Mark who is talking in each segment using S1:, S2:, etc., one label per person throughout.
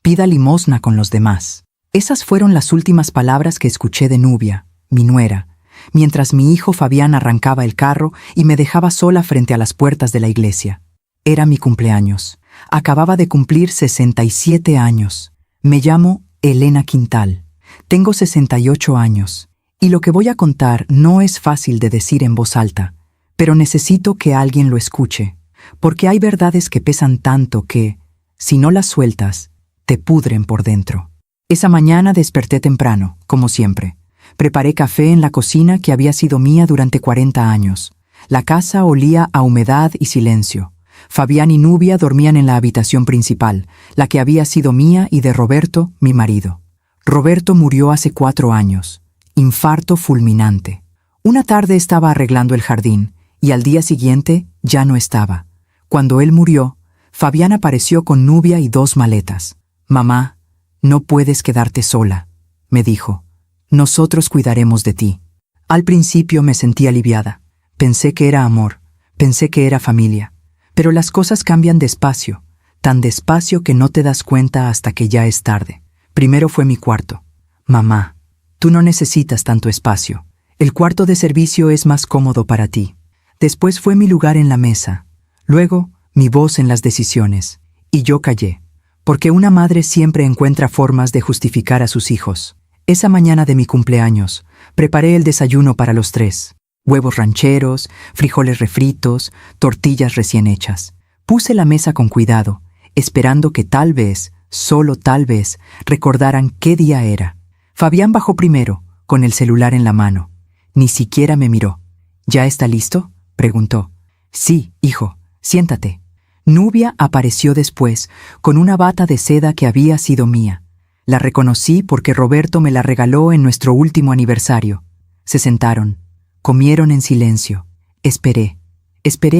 S1: Pida limosna con los demás. Esas fueron las últimas palabras que escuché de Nubia, mi nuera, mientras mi hijo Fabián arrancaba el carro y me dejaba sola frente a las puertas de la iglesia. Era mi cumpleaños. Acababa de cumplir 67 años. Me llamo Elena Quintal. Tengo 68 años. Y lo que voy a contar no es fácil de decir en voz alta, pero necesito que alguien lo escuche, porque hay verdades que pesan tanto que, si no las sueltas, te pudren por dentro. Esa mañana desperté temprano, como siempre. Preparé café en la cocina que había sido mía durante 40 años. La casa olía a humedad y silencio. Fabián y Nubia dormían en la habitación principal, la que había sido mía y de Roberto, mi marido. Roberto murió hace 4 años. Infarto fulminante. Una tarde estaba arreglando el jardín, y al día siguiente ya no estaba. Cuando él murió, Fabián apareció con Nubia y 2 maletas. «Mamá, no puedes quedarte sola», me dijo. «Nosotros cuidaremos de ti». Al principio me sentí aliviada. Pensé que era amor, pensé que era familia. Pero las cosas cambian despacio, tan despacio que no te das cuenta hasta que ya es tarde. Primero fue mi cuarto. «Mamá, tú no necesitas tanto espacio. El cuarto de servicio es más cómodo para ti». Después fue mi lugar en la mesa. Luego, mi voz en las decisiones. Y yo callé, porque una madre siempre encuentra formas de justificar a sus hijos. Esa mañana de mi cumpleaños, preparé el desayuno para los 3. Huevos rancheros, frijoles refritos, tortillas recién hechas. Puse la mesa con cuidado, esperando que tal vez, solo tal vez, recordaran qué día era. Fabián bajó primero, con el celular en la mano. Ni siquiera me miró. «¿Ya está listo?», preguntó. «Sí, hijo, siéntate». Nubia apareció después, con una bata de seda que había sido mía. La reconocí porque Roberto me la regaló en nuestro último aniversario. Se sentaron. Comieron en silencio. Esperé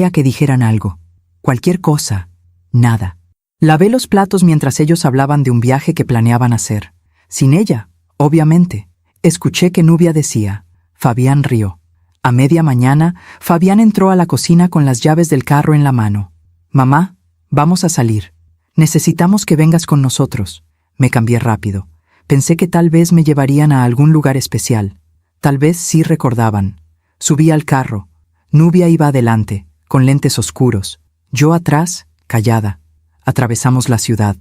S1: a que dijeran algo. Cualquier cosa. Nada. Lavé los platos mientras ellos hablaban de un viaje que planeaban hacer. Sin ella, obviamente. Escuché que Nubia decía. Fabián rió. A media mañana, Fabián entró a la cocina con las llaves del carro en la mano. «Mamá, vamos a salir. Necesitamos que vengas con nosotros». Me cambié rápido. Pensé que tal vez me llevarían a algún lugar especial. Tal vez sí recordaban. Subí al carro. Nubia iba adelante, con lentes oscuros. Yo atrás, callada. Atravesamos la ciudad.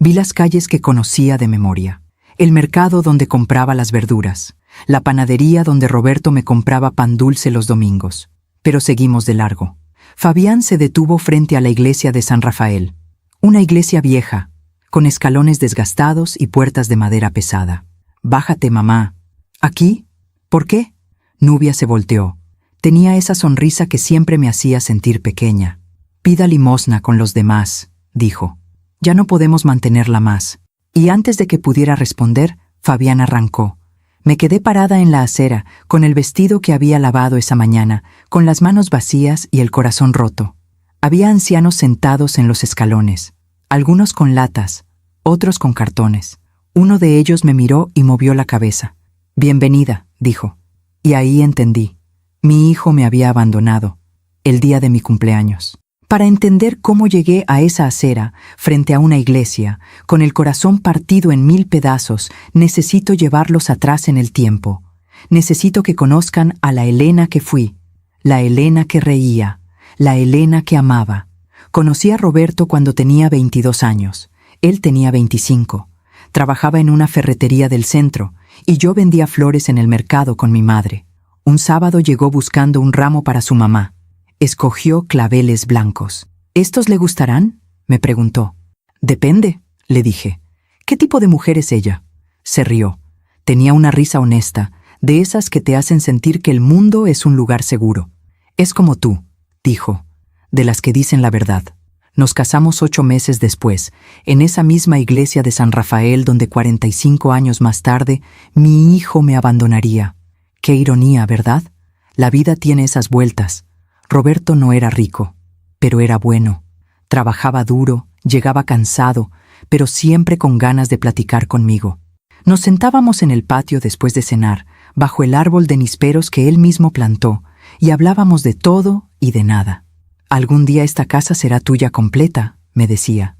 S1: Vi las calles que conocía de memoria. El mercado donde compraba las verduras. La panadería donde Roberto me compraba pan dulce los domingos. Pero seguimos de largo. Fabián se detuvo frente a la iglesia de San Rafael. Una iglesia vieja, con escalones desgastados y puertas de madera pesada. «Bájate, mamá». «¿Aquí? ¿Por qué?» Nubia se volteó. Tenía esa sonrisa que siempre me hacía sentir pequeña. «Pida limosna con los demás», dijo. «Ya no podemos mantenerla más». Y antes de que pudiera responder, Fabián arrancó. Me quedé parada en la acera, con el vestido que había lavado esa mañana, con las manos vacías y el corazón roto. Había ancianos sentados en los escalones, algunos con latas, otros con cartones. Uno de ellos me miró y movió la cabeza. «Bienvenida», dijo. Y ahí entendí. Mi hijo me había abandonado, el día de mi cumpleaños. Para entender cómo llegué a esa acera, frente a una iglesia, con el corazón partido en 1000 pedazos, necesito llevarlos atrás en el tiempo. Necesito que conozcan a la Elena que fui, la Elena que reía, la Elena que amaba. Conocí a Roberto cuando tenía 22 años. Él tenía 25. Trabajaba en una ferretería del centro, y yo vendía flores en el mercado con mi madre. Un sábado llegó buscando un ramo para su mamá. Escogió claveles blancos. «¿Estos le gustarán?», me preguntó. «Depende», le dije. «¿Qué tipo de mujer es ella?». Se rió. Tenía una risa honesta, de esas que te hacen sentir que el mundo es un lugar seguro. «Es como tú», dijo, «de las que dicen la verdad». Nos casamos 8 meses después, en esa misma iglesia de San Rafael donde 45 años más tarde mi hijo me abandonaría. Qué ironía, ¿verdad? La vida tiene esas vueltas. Roberto no era rico, pero era bueno. Trabajaba duro, llegaba cansado, pero siempre con ganas de platicar conmigo. Nos sentábamos en el patio después de cenar, bajo el árbol de nísperos que él mismo plantó, y hablábamos de todo y de nada. «Algún día esta casa será tuya completa», me decía.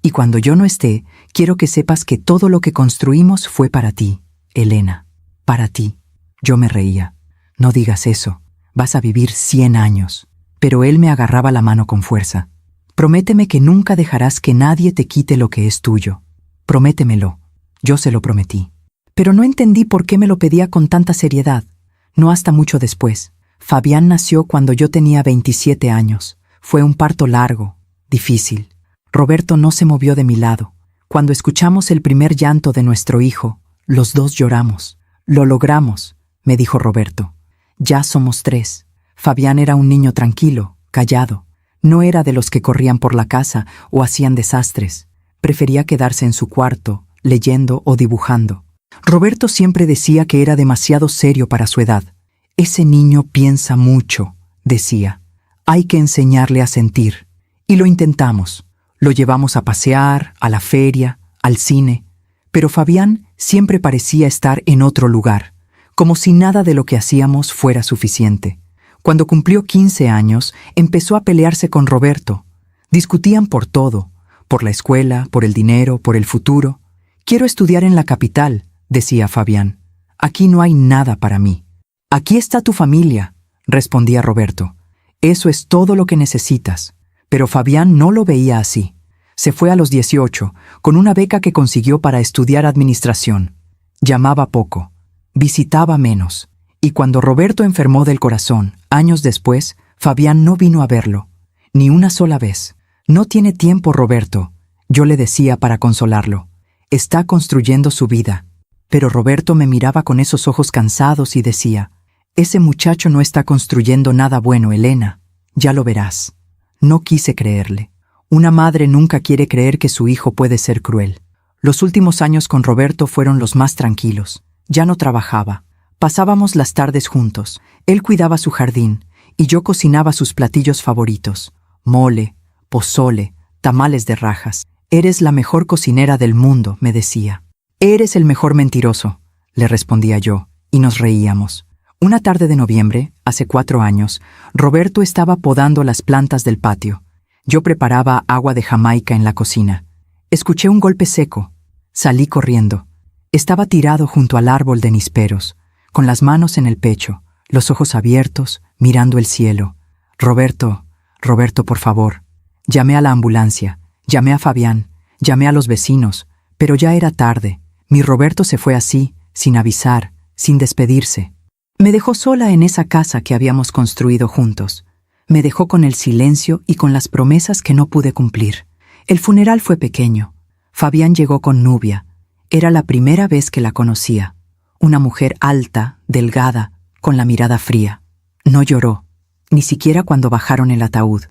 S1: Y cuando yo no esté, quiero que sepas que todo lo que construimos fue para ti, Elena. Para ti. Yo me reía. No digas eso. Vas a vivir 100 años. Pero él me agarraba la mano con fuerza. Prométeme que nunca dejarás que nadie te quite lo que es tuyo. Prométemelo. Yo se lo prometí. Pero no entendí por qué me lo pedía con tanta seriedad. No hasta mucho después. Fabián nació cuando yo tenía 27 años. Fue un parto largo, difícil. Roberto no se movió de mi lado. Cuando escuchamos el primer llanto de nuestro hijo, los dos lloramos. Lo logramos, me dijo Roberto. Ya somos 3. Fabián era un niño tranquilo, callado. No era de los que corrían por la casa o hacían desastres. Prefería quedarse en su cuarto, leyendo o dibujando. Roberto siempre decía que era demasiado serio para su edad. Ese niño piensa mucho, decía. Hay que enseñarle a sentir. Y lo intentamos. Lo llevamos a pasear, a la feria, al cine. Pero Fabián siempre parecía estar en otro lugar, como si nada de lo que hacíamos fuera suficiente. Cuando cumplió 15 años, empezó a pelearse con Roberto. Discutían por todo, por la escuela, por el dinero, por el futuro. Quiero estudiar en la capital, decía Fabián. Aquí no hay nada para mí. Aquí está tu familia, respondía Roberto. Eso es todo lo que necesitas. Pero Fabián no lo veía así. Se fue a los 18, con una beca que consiguió para estudiar administración. Llamaba poco, visitaba menos. Y cuando Roberto enfermó del corazón, años después, Fabián no vino a verlo, ni una sola vez. No tiene tiempo, Roberto, yo le decía para consolarlo. Está construyendo su vida. Pero Roberto me miraba con esos ojos cansados y decía, ese muchacho no está construyendo nada bueno, Elena. Ya lo verás. No quise creerle. Una madre nunca quiere creer que su hijo puede ser cruel. Los últimos años con Roberto fueron los más tranquilos. Ya no trabajaba. Pasábamos las tardes juntos. Él cuidaba su jardín y yo cocinaba sus platillos favoritos. Mole, pozole, tamales de rajas. Eres la mejor cocinera del mundo, me decía. Eres el mejor mentiroso, le respondía yo, y nos reíamos. Una tarde de noviembre, hace 4 años, Roberto estaba podando las plantas del patio. Yo preparaba agua de Jamaica en la cocina. Escuché un golpe seco. Salí corriendo. Estaba tirado junto al árbol de nísperos, con las manos en el pecho, los ojos abiertos, mirando el cielo. Roberto, por favor. Llamé a la ambulancia, llamé a Fabián, llamé a los vecinos, pero ya era tarde. Mi Roberto se fue así, sin avisar, sin despedirse. Me dejó sola en esa casa que habíamos construido juntos. Me dejó con el silencio y con las promesas que no pude cumplir. El funeral fue pequeño. Fabián llegó con Nubia. Era la primera vez que la conocía. Una mujer alta, delgada, con la mirada fría. No lloró, ni siquiera cuando bajaron el ataúd.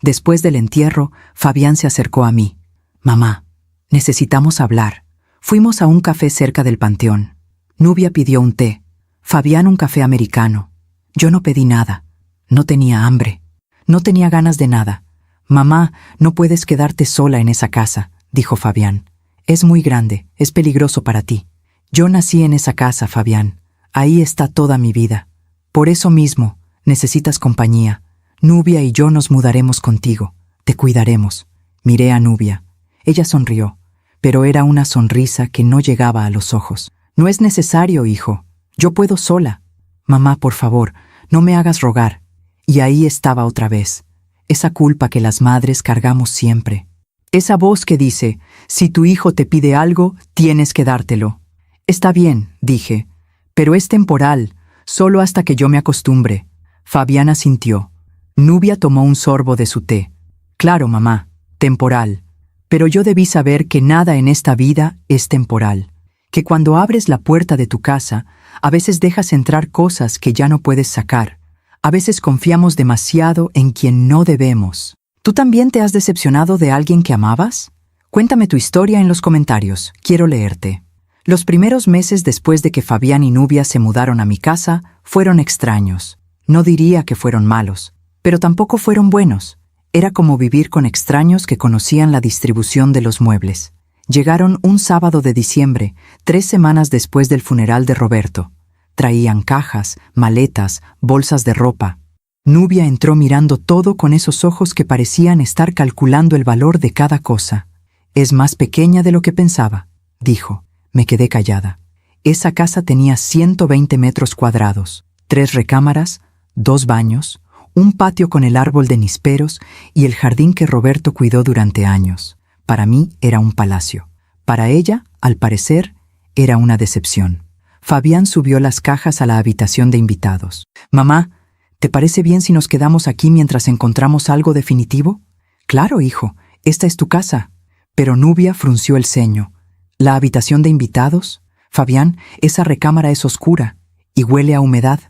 S1: Después del entierro, Fabián se acercó a mí. Mamá, necesitamos hablar. Fuimos a un café cerca del panteón. Nubia pidió un té. Fabián un café americano. Yo no pedí nada. No tenía hambre. No tenía ganas de nada. Mamá, no puedes quedarte sola en esa casa, dijo Fabián. Es muy grande, es peligroso para ti. Yo nací en esa casa, Fabián. Ahí está toda mi vida. Por eso mismo, necesitas compañía. Nubia y yo nos mudaremos contigo. Te cuidaremos. Miré a Nubia. Ella sonrió, pero era una sonrisa que no llegaba a los ojos. No es necesario, hijo. Yo puedo sola. Mamá, por favor, no me hagas rogar. Y ahí estaba otra vez. Esa culpa que las madres cargamos siempre. Esa voz que dice, si tu hijo te pide algo, tienes que dártelo. Está bien, dije, pero es temporal, solo hasta que yo me acostumbre. Fabián asintió. Nubia tomó un sorbo de su té. Claro, mamá, temporal. Pero yo debí saber que nada en esta vida es temporal. Que cuando abres la puerta de tu casa, a veces dejas entrar cosas que ya no puedes sacar. A veces confiamos demasiado en quien no debemos. ¿Tú también te has decepcionado de alguien que amabas? Cuéntame tu historia en los comentarios, quiero leerte. Los primeros meses después de que Fabián y Nubia se mudaron a mi casa fueron extraños. No diría que fueron malos, pero tampoco fueron buenos. Era como vivir con extraños que conocían la distribución de los muebles. Llegaron un sábado de diciembre, 3 semanas después del funeral de Roberto. Traían cajas, maletas, bolsas de ropa. Nubia entró mirando todo con esos ojos que parecían estar calculando el valor de cada cosa. Es más pequeña de lo que pensaba, dijo. Me quedé callada. Esa casa tenía 120 metros cuadrados, 3 recámaras, 2 baños, un patio con el árbol de nísperos y el jardín que Roberto cuidó durante años. Para mí era un palacio. Para ella, al parecer, era una decepción. Fabián subió las cajas a la habitación de invitados. «Mamá, ¿te parece bien si nos quedamos aquí mientras encontramos algo definitivo?» «Claro, hijo, esta es tu casa». Pero Nubia frunció el ceño. «¿La habitación de invitados? Fabián, esa recámara es oscura y huele a humedad».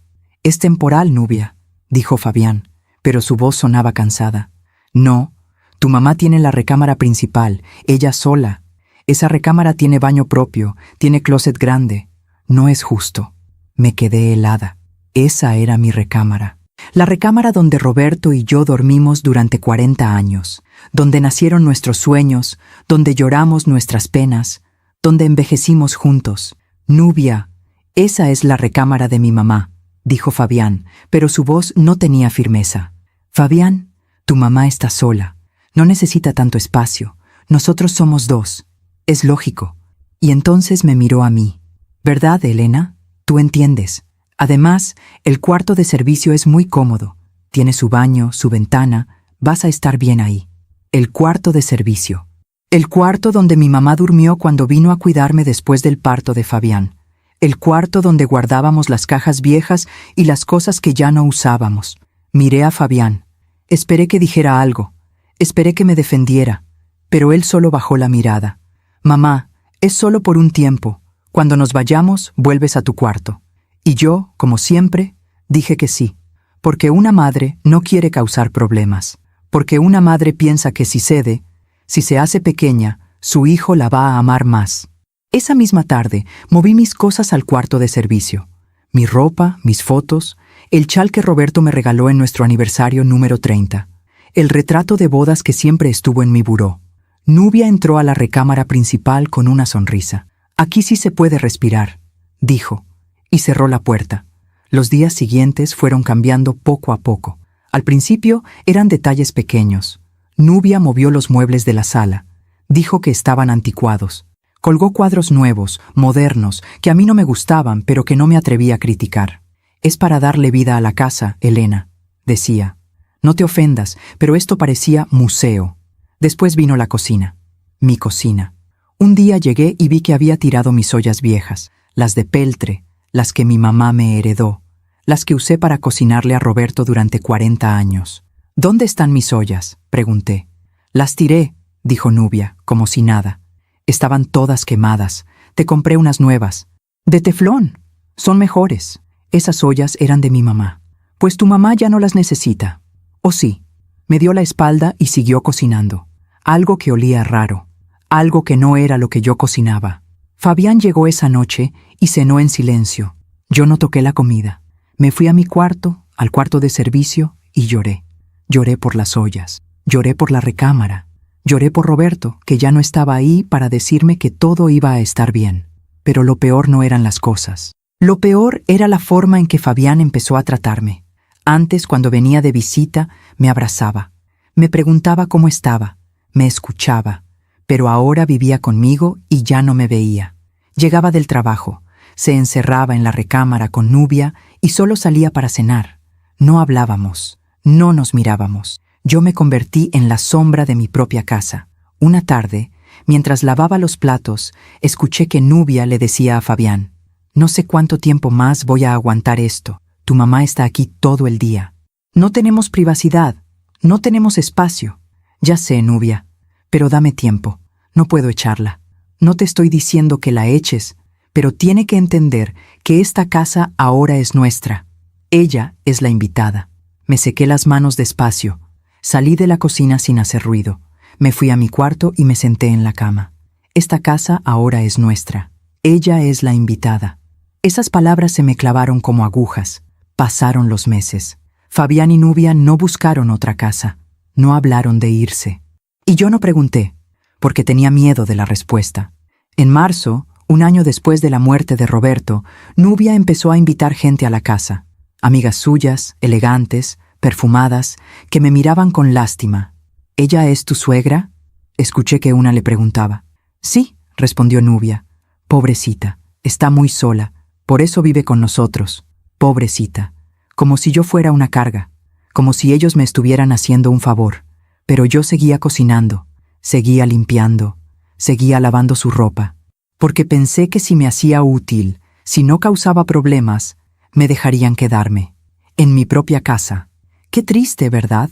S1: «Es temporal, Nubia», dijo Fabián, pero su voz sonaba cansada. «No, tu mamá tiene la recámara principal, ella sola. Esa recámara tiene baño propio, tiene closet grande. No es justo». Me quedé helada. Esa era mi recámara. La recámara donde Roberto y yo dormimos durante 40 años, donde nacieron nuestros sueños, donde lloramos nuestras penas, donde envejecimos juntos. «Nubia, esa es la recámara de mi mamá», dijo Fabián, pero su voz no tenía firmeza. «Fabián, tu mamá está sola. No necesita tanto espacio. Nosotros somos 2. Es lógico». Y entonces me miró a mí. «¿Verdad, Elena? Tú entiendes. Además, el cuarto de servicio es muy cómodo. Tiene su baño, su ventana. Vas a estar bien ahí». El cuarto de servicio. El cuarto donde mi mamá durmió cuando vino a cuidarme después del parto de Fabián. El cuarto donde guardábamos las cajas viejas y las cosas que ya no usábamos. Miré a Fabián. Esperé que dijera algo. Esperé que me defendiera. Pero él solo bajó la mirada. «Mamá, es solo por un tiempo. Cuando nos vayamos, vuelves a tu cuarto». Y yo, como siempre, dije que sí. Porque una madre no quiere causar problemas. Porque una madre piensa que si cede, si se hace pequeña, su hijo la va a amar más. Esa misma tarde, moví mis cosas al cuarto de servicio. Mi ropa, mis fotos, el chal que Roberto me regaló en nuestro aniversario número 30, el retrato de bodas que siempre estuvo en mi buró. Nubia entró a la recámara principal con una sonrisa. «Aquí sí se puede respirar», dijo, y cerró la puerta. Los días siguientes fueron cambiando poco a poco. Al principio eran detalles pequeños. Nubia movió los muebles de la sala. Dijo que estaban anticuados. Colgó cuadros nuevos, modernos, que a mí no me gustaban, pero que no me atreví a criticar. «Es para darle vida a la casa, Elena», decía. «No te ofendas, pero esto parecía museo». Después vino la cocina. Mi cocina. Un día llegué y vi que había tirado mis ollas viejas, las de peltre, las que mi mamá me heredó, las que usé para cocinarle a Roberto durante 40 años. «¿Dónde están mis ollas?», pregunté. «Las tiré», dijo Nubia, como si nada. «Estaban todas quemadas. Te compré unas nuevas. De teflón. Son mejores. Esas ollas eran de mi mamá. Pues tu mamá ya no las necesita». «¿O sí?». Me dio la espalda y siguió cocinando. Algo que olía raro. Algo que no era lo que yo cocinaba. Fabián llegó esa noche y cenó en silencio. Yo no toqué la comida. Me fui a mi cuarto, al cuarto de servicio, y lloré. Lloré por las ollas. Lloré por la recámara. Lloré por Roberto, que ya no estaba ahí para decirme que todo iba a estar bien. Pero lo peor no eran las cosas. Lo peor era la forma en que Fabián empezó a tratarme. Antes, cuando venía de visita, me abrazaba. Me preguntaba cómo estaba. Me escuchaba. Pero ahora vivía conmigo y ya no me veía. Llegaba del trabajo. Se encerraba en la recámara con Nubia y solo salía para cenar. No hablábamos. No nos mirábamos. Yo me convertí en la sombra de mi propia casa. Una tarde, mientras lavaba los platos, escuché que Nubia le decía a Fabián: «No sé cuánto tiempo más voy a aguantar esto. Tu mamá está aquí todo el día. No tenemos privacidad. No tenemos espacio». «Ya sé, Nubia, pero dame tiempo. No puedo echarla. No te estoy diciendo que la eches, pero tiene que entender que esta casa ahora es nuestra. Ella es la invitada». Me sequé las manos despacio. Salí de la cocina sin hacer ruido. Me fui a mi cuarto y me senté en la cama. Esta casa ahora es nuestra. Ella es la invitada. Esas palabras se me clavaron como agujas. Pasaron los meses. Fabián y Nubia no buscaron otra casa. No hablaron de irse. Y yo no pregunté, porque tenía miedo de la respuesta. En marzo, un año después de la muerte de Roberto, Nubia empezó a invitar gente a la casa. Amigas suyas, elegantes, perfumadas, que me miraban con lástima. «¿Ella es tu suegra?». Escuché que una le preguntaba. Sí, respondió Nubia. Pobrecita, está muy sola, por eso vive con nosotros. Pobrecita, como si yo fuera una carga, como si ellos me estuvieran haciendo un favor. Pero yo seguía cocinando, seguía limpiando, seguía lavando su ropa, porque pensé que si me hacía útil, si no causaba problemas, me dejarían quedarme, en mi propia casa. Qué triste, ¿verdad?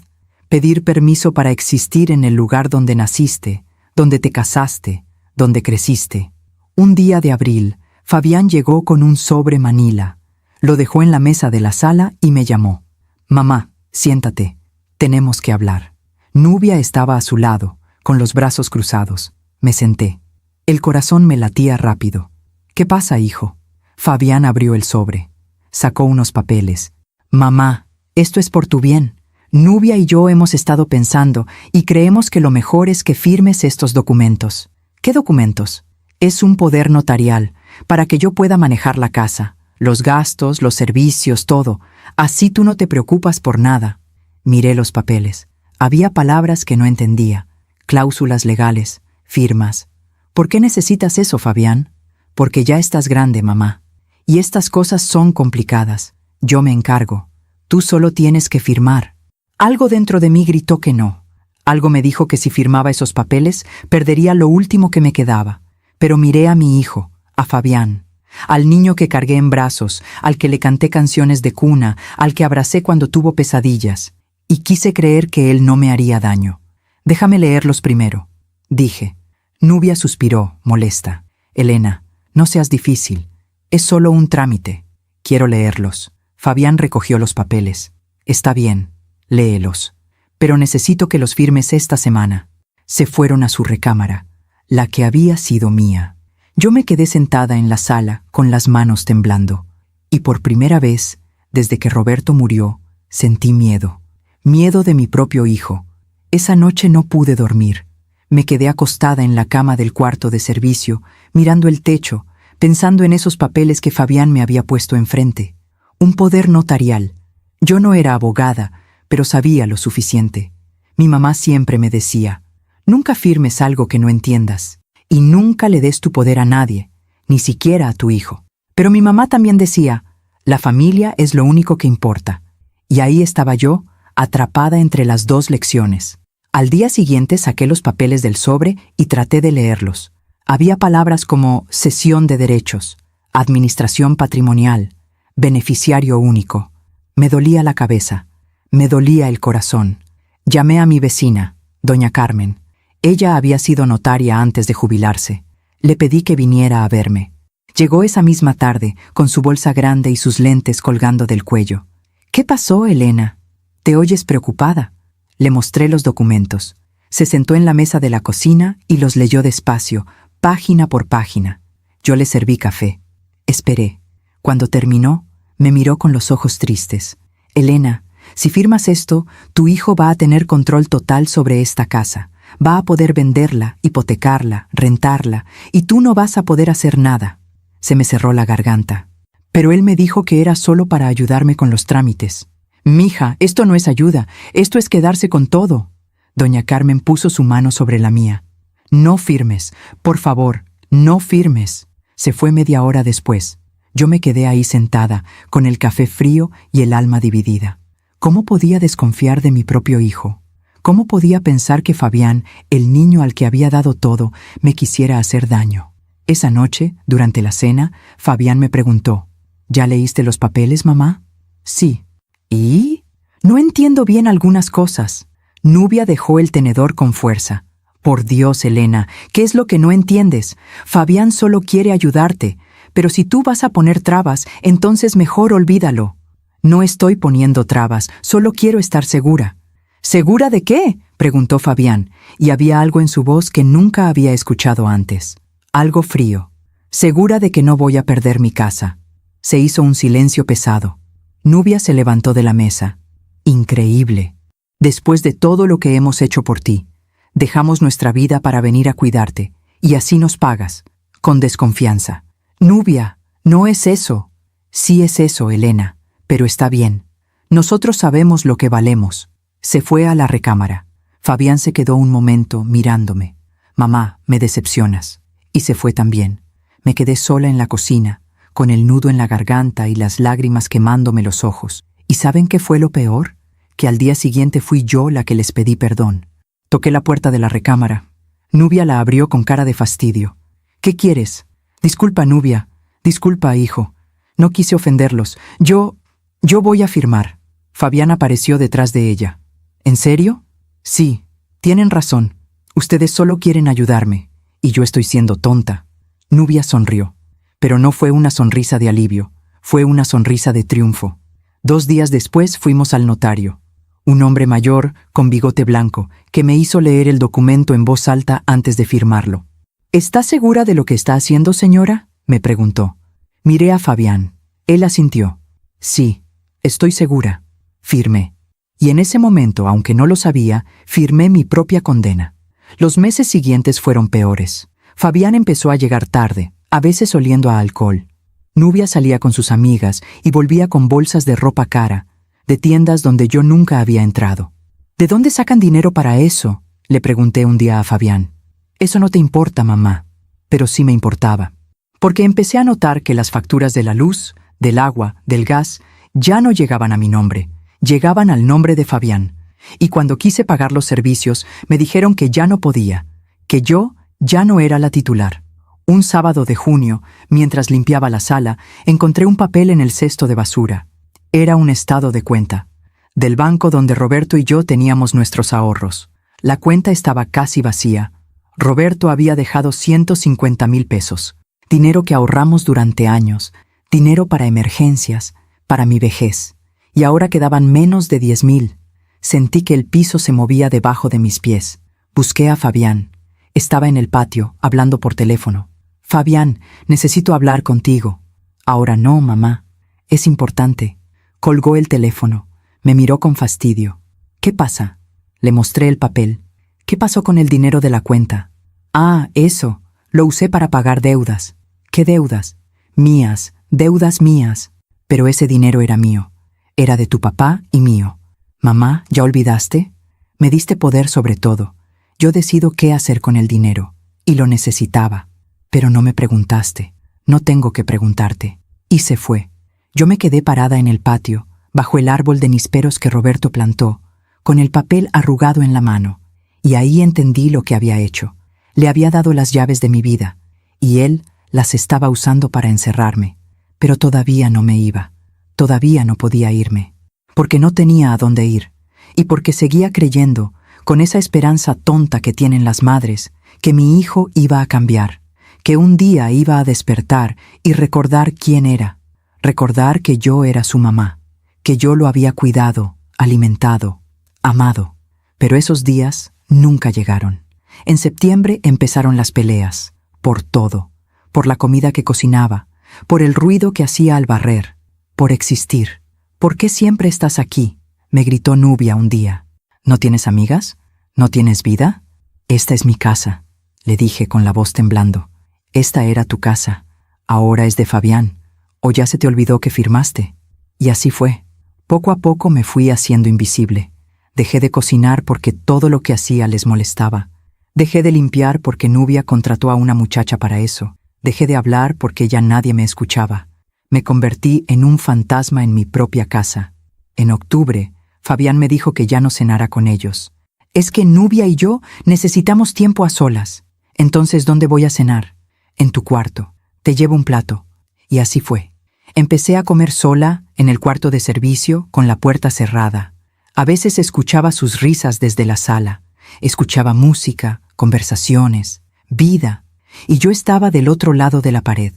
S1: Pedir permiso para existir en el lugar donde naciste, donde te casaste, donde creciste. Un día de abril, Fabián llegó con un sobre manila. Lo dejó en la mesa de la sala y me llamó. Mamá, siéntate, tenemos que hablar. Nubia estaba a su lado, con los brazos cruzados. Me senté. El corazón me latía rápido. ¿Qué pasa, hijo? Fabián abrió el sobre. Sacó unos papeles. Mamá, esto es por tu bien. Nubia y yo hemos estado pensando y creemos que lo mejor es que firmes estos documentos. ¿Qué documentos? Es un poder notarial, para que yo pueda manejar la casa, los gastos, los servicios, todo. Así tú no te preocupas por nada. Miré los papeles. Había palabras que no entendía, cláusulas legales, firmas. ¿Por qué necesitas eso, Fabián? Porque ya estás grande, mamá. Y estas cosas son complicadas. Yo me encargo. Tú solo tienes que firmar. Algo dentro de mí gritó que no. Algo me dijo que si firmaba esos papeles, perdería lo último que me quedaba. Pero miré a mi hijo, a Fabián, al niño que cargué en brazos, al que le canté canciones de cuna, al que abracé cuando tuvo pesadillas, y quise creer que él no me haría daño. Déjame leerlos primero, dije. Nubia suspiró, molesta. Elena, no seas difícil. Es solo un trámite. Quiero leerlos. Fabián recogió los papeles. Está bien, léelos. Pero necesito que los firmes esta semana. Se fueron a su recámara, la que había sido mía. Yo me quedé sentada en la sala con las manos temblando. Y por primera vez, desde que Roberto murió, sentí miedo. Miedo de mi propio hijo. Esa noche no pude dormir. Me quedé acostada en la cama del cuarto de servicio, mirando el techo, pensando en esos papeles que Fabián me había puesto enfrente. Un poder notarial. Yo no era abogada, pero sabía lo suficiente. Mi mamá siempre me decía, nunca firmes algo que no entiendas, y nunca le des tu poder a nadie, ni siquiera a tu hijo. Pero mi mamá también decía, la familia es lo único que importa. Y ahí estaba yo, atrapada entre las dos lecciones. Al día siguiente saqué los papeles del sobre y traté de leerlos. Había palabras como cesión de derechos, administración patrimonial, beneficiario único. Me dolía la cabeza, me dolía el corazón. Llamé a mi vecina, doña Carmen. Ella había sido notaria antes de jubilarse. Le pedí que viniera a verme. Llegó esa misma tarde, con su bolsa grande y sus lentes colgando del cuello. ¿Qué pasó, Elena? ¿Te oyes preocupada? Le mostré los documentos. Se sentó en la mesa de la cocina y los leyó despacio, página por página. Yo le serví café. Esperé. Cuando terminó, me miró con los ojos tristes. Elena, si firmas esto, tu hijo va a tener control total sobre esta casa. Va a poder venderla, hipotecarla, rentarla, y tú no vas a poder hacer nada. Se me cerró la garganta. Pero él me dijo que era solo para ayudarme con los trámites. Mija, esto no es ayuda, esto es quedarse con todo. Doña Carmen puso su mano sobre la mía. No firmes, por favor, no firmes. Se fue media hora después. Yo me quedé ahí sentada, con el café frío y el alma dividida. ¿Cómo podía desconfiar de mi propio hijo? ¿Cómo podía pensar que Fabián, el niño al que había dado todo, me quisiera hacer daño? Esa noche, durante la cena, Fabián me preguntó, ¿ya leíste los papeles, mamá? Sí. ¿Y? No entiendo bien algunas cosas. Nubia dejó el tenedor con fuerza. Por Dios, Elena, ¿qué es lo que no entiendes? Fabián solo quiere ayudarte, pero si tú vas a poner trabas, entonces mejor olvídalo. No estoy poniendo trabas, solo quiero estar segura. ¿Segura de qué?, preguntó Fabián, y había algo en su voz que nunca había escuchado antes. Algo frío. Segura de que no voy a perder mi casa. Se hizo un silencio pesado. Nubia se levantó de la mesa. Increíble. Después de todo lo que hemos hecho por ti, dejamos nuestra vida para venir a cuidarte, y así nos pagas, con desconfianza. Nubia, no es eso. Sí es eso, Elena, pero está bien. Nosotros sabemos lo que valemos. Se fue a la recámara. Fabián se quedó un momento mirándome. Mamá, me decepcionas. Y se fue también. Me quedé sola en la cocina, con el nudo en la garganta y las lágrimas quemándome los ojos. ¿Y saben qué fue lo peor? Que al día siguiente fui yo la que les pedí perdón. Toqué la puerta de la recámara. Nubia la abrió con cara de fastidio. ¿Qué quieres? Disculpa, Nubia. Disculpa, hijo. No quise ofenderlos. Yo voy a firmar. Fabián apareció detrás de ella. ¿En serio? Sí, tienen razón. Ustedes solo quieren ayudarme. Y yo estoy siendo tonta. Nubia sonrió. Pero no fue una sonrisa de alivio. Fue una sonrisa de triunfo. 2 días después fuimos al notario. Un hombre mayor, con bigote blanco, que me hizo leer el documento en voz alta antes de firmarlo. ¿Está segura de lo que está haciendo, señora?, me preguntó. Miré a Fabián. Él asintió. Sí, estoy segura. Firmé. Y en ese momento, aunque no lo sabía, firmé mi propia condena. Los meses siguientes fueron peores. Fabián empezó a llegar tarde, a veces oliendo a alcohol. Nubia salía con sus amigas y volvía con bolsas de ropa cara, de tiendas donde yo nunca había entrado. ¿De dónde sacan dinero para eso?, le pregunté un día a Fabián. Eso no te importa, mamá. Pero sí me importaba. Porque empecé a notar que las facturas de la luz, del agua, del gas, ya no llegaban a mi nombre, llegaban al nombre de Fabián. Y cuando quise pagar los servicios, me dijeron que ya no podía, que yo ya no era la titular. Un sábado de junio, mientras limpiaba la sala, encontré un papel en el cesto de basura. Era un estado de cuenta, del banco donde Roberto y yo teníamos nuestros ahorros. La cuenta estaba casi vacía. Roberto había dejado 150,000 pesos, dinero que ahorramos durante años, dinero para emergencias, para mi vejez, y ahora quedaban menos de 10,000. Sentí que el piso se movía debajo de mis pies. Busqué a Fabián. Estaba en el patio, hablando por teléfono. Fabián, necesito hablar contigo. Ahora no, mamá. Es importante. Colgó el teléfono. Me miró con fastidio. ¿Qué pasa? Le mostré el papel. ¿Qué pasó con el dinero de la cuenta? Ah, eso. Lo usé para pagar deudas. ¿Qué deudas? Mías, deudas mías. Pero ese dinero era mío. Era de tu papá y mío. Mamá, ¿ya olvidaste? Me diste poder sobre todo. Yo decido qué hacer con el dinero. Y lo necesitaba. Pero no me preguntaste. No tengo que preguntarte. Y se fue. Yo me quedé parada en el patio, bajo el árbol de nísperos que Roberto plantó, con el papel arrugado en la mano. Y ahí entendí lo que había hecho. Le había dado las llaves de mi vida, y él las estaba usando para encerrarme. Pero todavía no me iba. Todavía no podía irme. Porque no tenía a dónde ir. Y porque seguía creyendo, con esa esperanza tonta que tienen las madres, que mi hijo iba a cambiar, que un día iba a despertar y recordar quién era. Recordar que yo era su mamá, que yo lo había cuidado, alimentado, amado. Pero esos días nunca llegaron. En septiembre empezaron las peleas, por todo, por la comida que cocinaba, por el ruido que hacía al barrer, por existir. ¿Por qué siempre estás aquí?, me gritó Nubia un día. ¿No tienes amigas? ¿No tienes vida? Esta es mi casa, le dije con la voz temblando. Esta era tu casa, ahora es de Fabián. ¿O ya se te olvidó que firmaste? Y así fue. Poco a poco me fui haciendo invisible. Dejé de cocinar porque todo lo que hacía les molestaba. Dejé de limpiar porque Nubia contrató a una muchacha para eso. Dejé de hablar porque ya nadie me escuchaba. Me convertí en un fantasma en mi propia casa. En octubre, Fabián me dijo que ya no cenara con ellos. Es que Nubia y yo necesitamos tiempo a solas. Entonces, ¿dónde voy a cenar? En tu cuarto. Te llevo un plato. Y así fue. Empecé a comer sola, en el cuarto de servicio, con la puerta cerrada. A veces escuchaba sus risas desde la sala. Escuchaba música, conversaciones, vida. Y yo estaba del otro lado de la pared,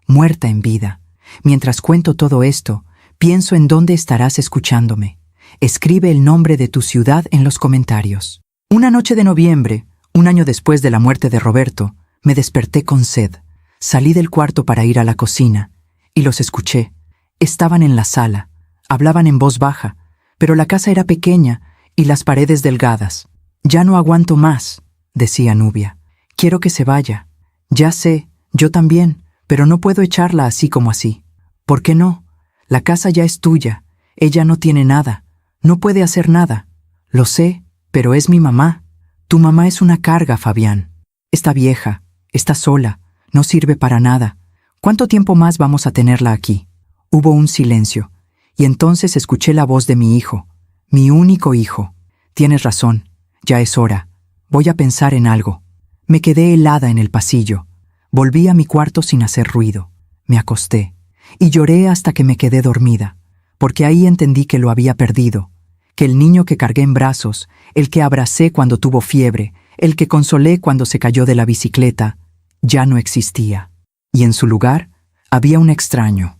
S1: muerta en vida. Mientras cuento todo esto, pienso en dónde estarás escuchándome. Escribe el nombre de tu ciudad en los comentarios. Una noche de noviembre, un año después de la muerte de Roberto, me desperté con sed. Salí del cuarto para ir a la cocina, y los escuché. Estaban en la sala, hablaban en voz baja, pero la casa era pequeña y las paredes delgadas. Ya no aguanto más, decía Nubia. Quiero que se vaya. Ya sé, yo también, pero no puedo echarla así como así. ¿Por qué no? La casa ya es tuya. Ella no tiene nada. No puede hacer nada. Lo sé, Pero es mi mamá. Tu mamá es una carga, Fabián. Está vieja, está sola, no sirve para nada. ¿Cuánto tiempo más vamos a tenerla aquí? Hubo un silencio, y entonces escuché la voz de mi hijo, mi único hijo. Tienes razón, ya es hora. Voy a pensar en algo. Me quedé helada en el pasillo. Volví a mi cuarto sin hacer ruido. Me acosté, y lloré hasta que me quedé dormida, porque ahí entendí que lo había perdido, que el niño que cargué en brazos, el que abracé cuando tuvo fiebre, el que consolé cuando se cayó de la bicicleta, ya no existía. Y en su lugar había un extraño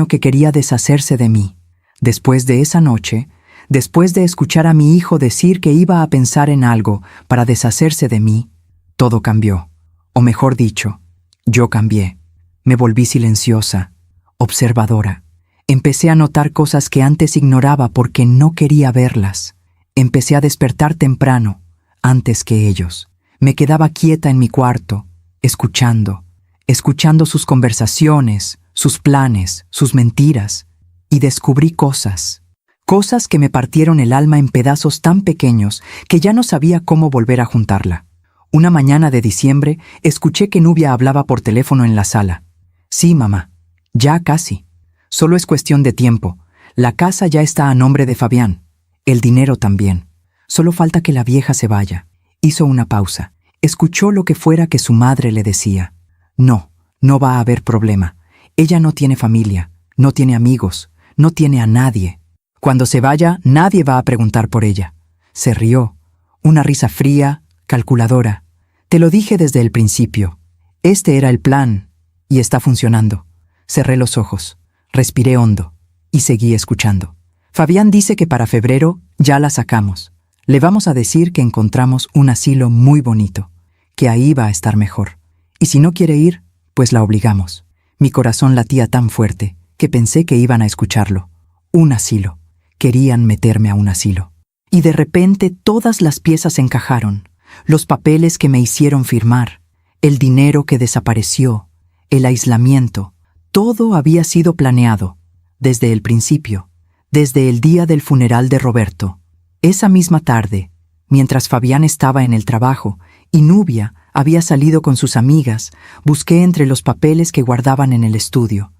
S1: que quería deshacerse de mí. Después de esa noche, después de escuchar a mi hijo decir que iba a pensar en algo para deshacerse de mí, todo cambió. O mejor dicho, yo cambié. Me volví silenciosa, observadora. Empecé a notar cosas que antes ignoraba porque no quería verlas. Empecé a despertar temprano, antes que ellos. Me quedaba quieta en mi cuarto, escuchando sus conversaciones, sus planes, sus mentiras, y descubrí cosas que me partieron el alma en pedazos tan pequeños que ya no sabía cómo volver a juntarla. Una mañana de diciembre, escuché que Nubia hablaba por teléfono en la sala. Sí, mamá, ya casi. Solo es cuestión de tiempo. La casa ya está a nombre de Fabián. El dinero también. Solo falta que la vieja se vaya. Hizo una pausa. Escuchó lo que fuera que su madre le decía. No va a haber problema. Ella no tiene familia, no tiene amigos, no tiene a nadie. Cuando se vaya, nadie va a preguntar por ella. Se rió. Una risa fría, calculadora. Te lo dije desde el principio. Este era el plan, y está funcionando. Cerré los ojos, respiré hondo, y seguí escuchando. Fabián dice que para febrero ya la sacamos. Le vamos a decir que encontramos un asilo muy bonito, que ahí va a estar mejor. Y si no quiere ir, pues la obligamos. Mi corazón latía tan fuerte que pensé que iban a escucharlo. Un asilo. Querían meterme a un asilo. Y de repente todas las piezas encajaron. Los papeles que me hicieron firmar, el dinero que desapareció, el aislamiento. Todo había sido planeado, desde el principio, desde el día del funeral de Roberto. Esa misma tarde, mientras Fabián estaba en el trabajo y Nubia había salido con sus amigas, busqué entre los papeles que guardaban en el estudio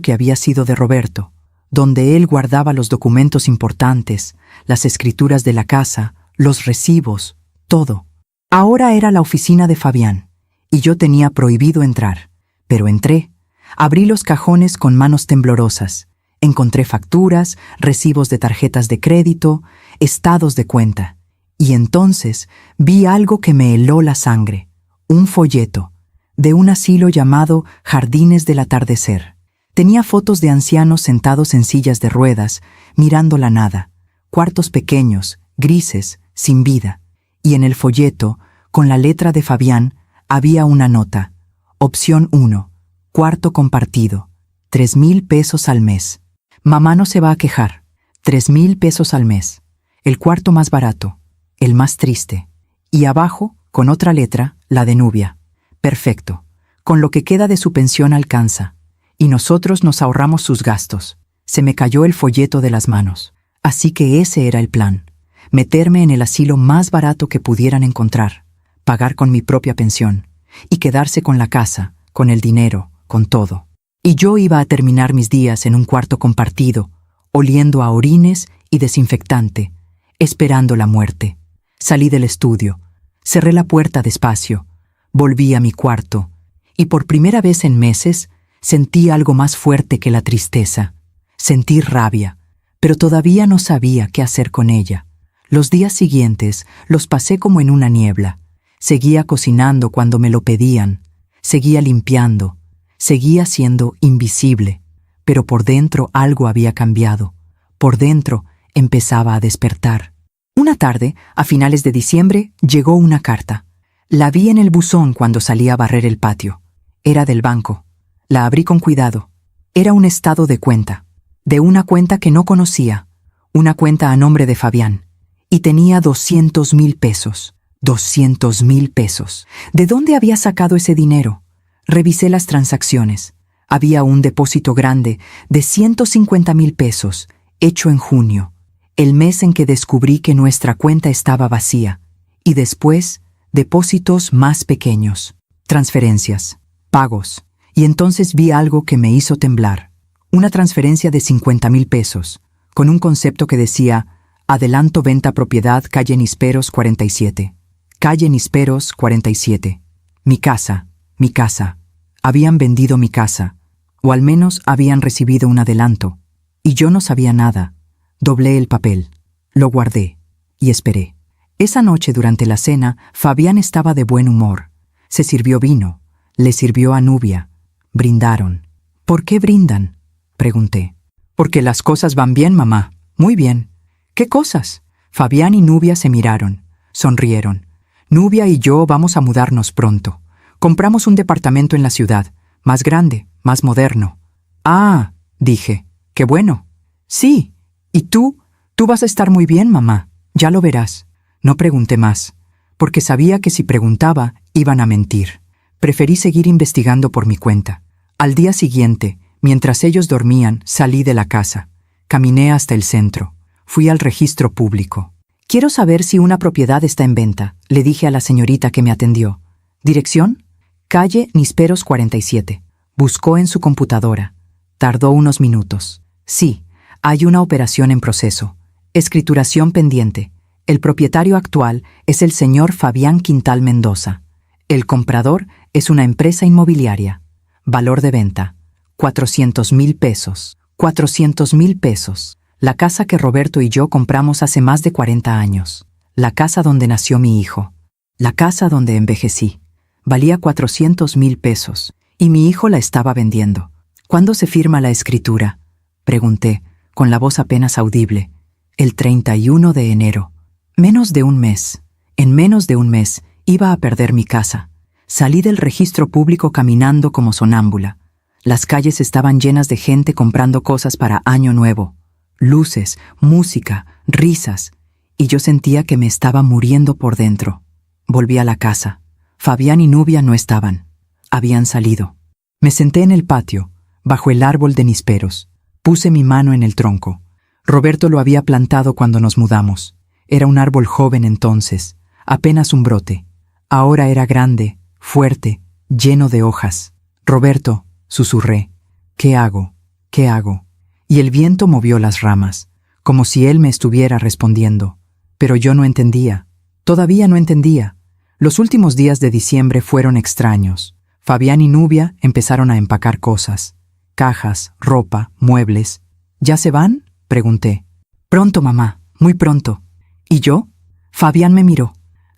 S1: que había sido de Roberto, donde él guardaba los documentos importantes, las escrituras de la casa, los recibos, todo. Ahora era la oficina de Fabián, y yo tenía prohibido entrar, pero entré. Abrí los cajones con manos temblorosas. Encontré facturas, recibos de tarjetas de crédito, estados de cuenta. Y entonces vi algo que me heló la sangre. Un folleto de un asilo llamado Jardines del Atardecer. Tenía fotos de ancianos sentados en sillas de ruedas, mirando la nada, cuartos pequeños, grises, sin vida. Y en el folleto, con la letra de Fabián, había una nota. Opción 1. Cuarto compartido. 3,000 pesos al mes. Mamá no se va a quejar. 3,000 pesos al mes. El cuarto más barato. El más triste. Y abajo, con otra letra, la de Nubia. Perfecto. Con lo que queda de su pensión alcanza. Y nosotros nos ahorramos sus gastos. Se me cayó el folleto de las manos. Así que ese era el plan. Meterme en el asilo más barato que pudieran encontrar. Pagar con mi propia pensión. Y quedarse con la casa, con el dinero, con todo. Y yo iba a terminar mis días en un cuarto compartido, oliendo a orines y desinfectante, esperando la muerte. Salí del estudio, cerré la puerta despacio, volví a mi cuarto, y por primera vez en meses sentí algo más fuerte que la tristeza. Sentí rabia, pero todavía no sabía qué hacer con ella. Los días siguientes los pasé como en una niebla. Seguía cocinando cuando me lo pedían, seguía limpiando, seguía siendo invisible, pero por dentro algo había cambiado. Por dentro empezaba a despertar. Una tarde, a finales de diciembre, llegó una carta. La vi en el buzón cuando salí a barrer el patio. Era del banco. La abrí con cuidado. Era un estado de cuenta, de una cuenta que no conocía, una cuenta a nombre de Fabián, y tenía 200,000 pesos. 200,000 pesos. ¿De dónde había sacado ese dinero? Revisé las transacciones. Había un depósito grande de 150,000 pesos, hecho en junio. el mes en que descubrí que nuestra cuenta estaba vacía, y después, depósitos más pequeños, transferencias, pagos, y entonces vi algo que me hizo temblar. Una transferencia de 50,000 pesos, con un concepto que decía, adelanto venta propiedad calle Nisperos 47. Calle Nisperos 47. Mi casa. Habían vendido mi casa, o al menos habían recibido un adelanto, y yo no sabía nada. Doblé el papel, lo guardé, y esperé. Esa noche durante la cena, Fabián estaba de buen humor. Se sirvió vino, le sirvió a Nubia. Brindaron. ¿Por qué brindan?, pregunté. Porque las cosas van bien, mamá. Muy bien. ¿Qué cosas? Fabián y Nubia se miraron, sonrieron. Nubia y yo vamos a mudarnos pronto. Compramos un departamento en la ciudad, más grande, más moderno. Ah, dije, qué bueno. Sí. ¿Y tú? Tú vas a estar muy bien, mamá. Ya lo verás. No pregunté más, porque sabía que si preguntaba, iban a mentir. Preferí seguir investigando por mi cuenta. Al día siguiente, mientras ellos dormían, salí de la casa. Caminé hasta el centro. Fui al registro público. Quiero saber si una propiedad está en venta, le dije a la señorita que me atendió. ¿Dirección? Calle Nisperos 47. Buscó en su computadora. Tardó unos minutos. Sí, hay una operación en proceso. Escrituración pendiente. El propietario actual es el señor Fabián Quintal Mendoza. El comprador es una empresa inmobiliaria. Valor de venta, 400,000 pesos. 400,000 pesos. La casa que Roberto y yo compramos hace más de 40 años. La casa donde nació mi hijo. La casa donde envejecí. Valía 400,000 pesos, y mi hijo la estaba vendiendo. ¿Cuándo se firma la escritura?, pregunté, con la voz apenas audible. El 31 de enero. Menos de un mes. En menos de un mes iba a perder mi casa. Salí del registro público caminando como sonámbula. Las calles estaban llenas de gente comprando cosas para Año Nuevo. Luces, música, risas. Y yo sentía que me estaba muriendo por dentro. Volví a la casa. Fabián y Nubia no estaban. Habían salido. Me senté en el patio, bajo el árbol de Nisperos. Puse mi mano en el tronco. Roberto lo había plantado cuando nos mudamos. Era un árbol joven entonces, apenas un brote. Ahora era grande, fuerte, lleno de hojas. Roberto, susurré, ¿qué hago? ¿Qué hago? Y el viento movió las ramas, como si él me estuviera respondiendo. Pero yo no entendía. Todavía no entendía. Los últimos días de diciembre fueron extraños. Fabián y Nubia empezaron a empacar cosas. Cajas, ropa, muebles. ¿Ya se van?, pregunté. Pronto, mamá, muy pronto. ¿Y yo? Fabián me miró.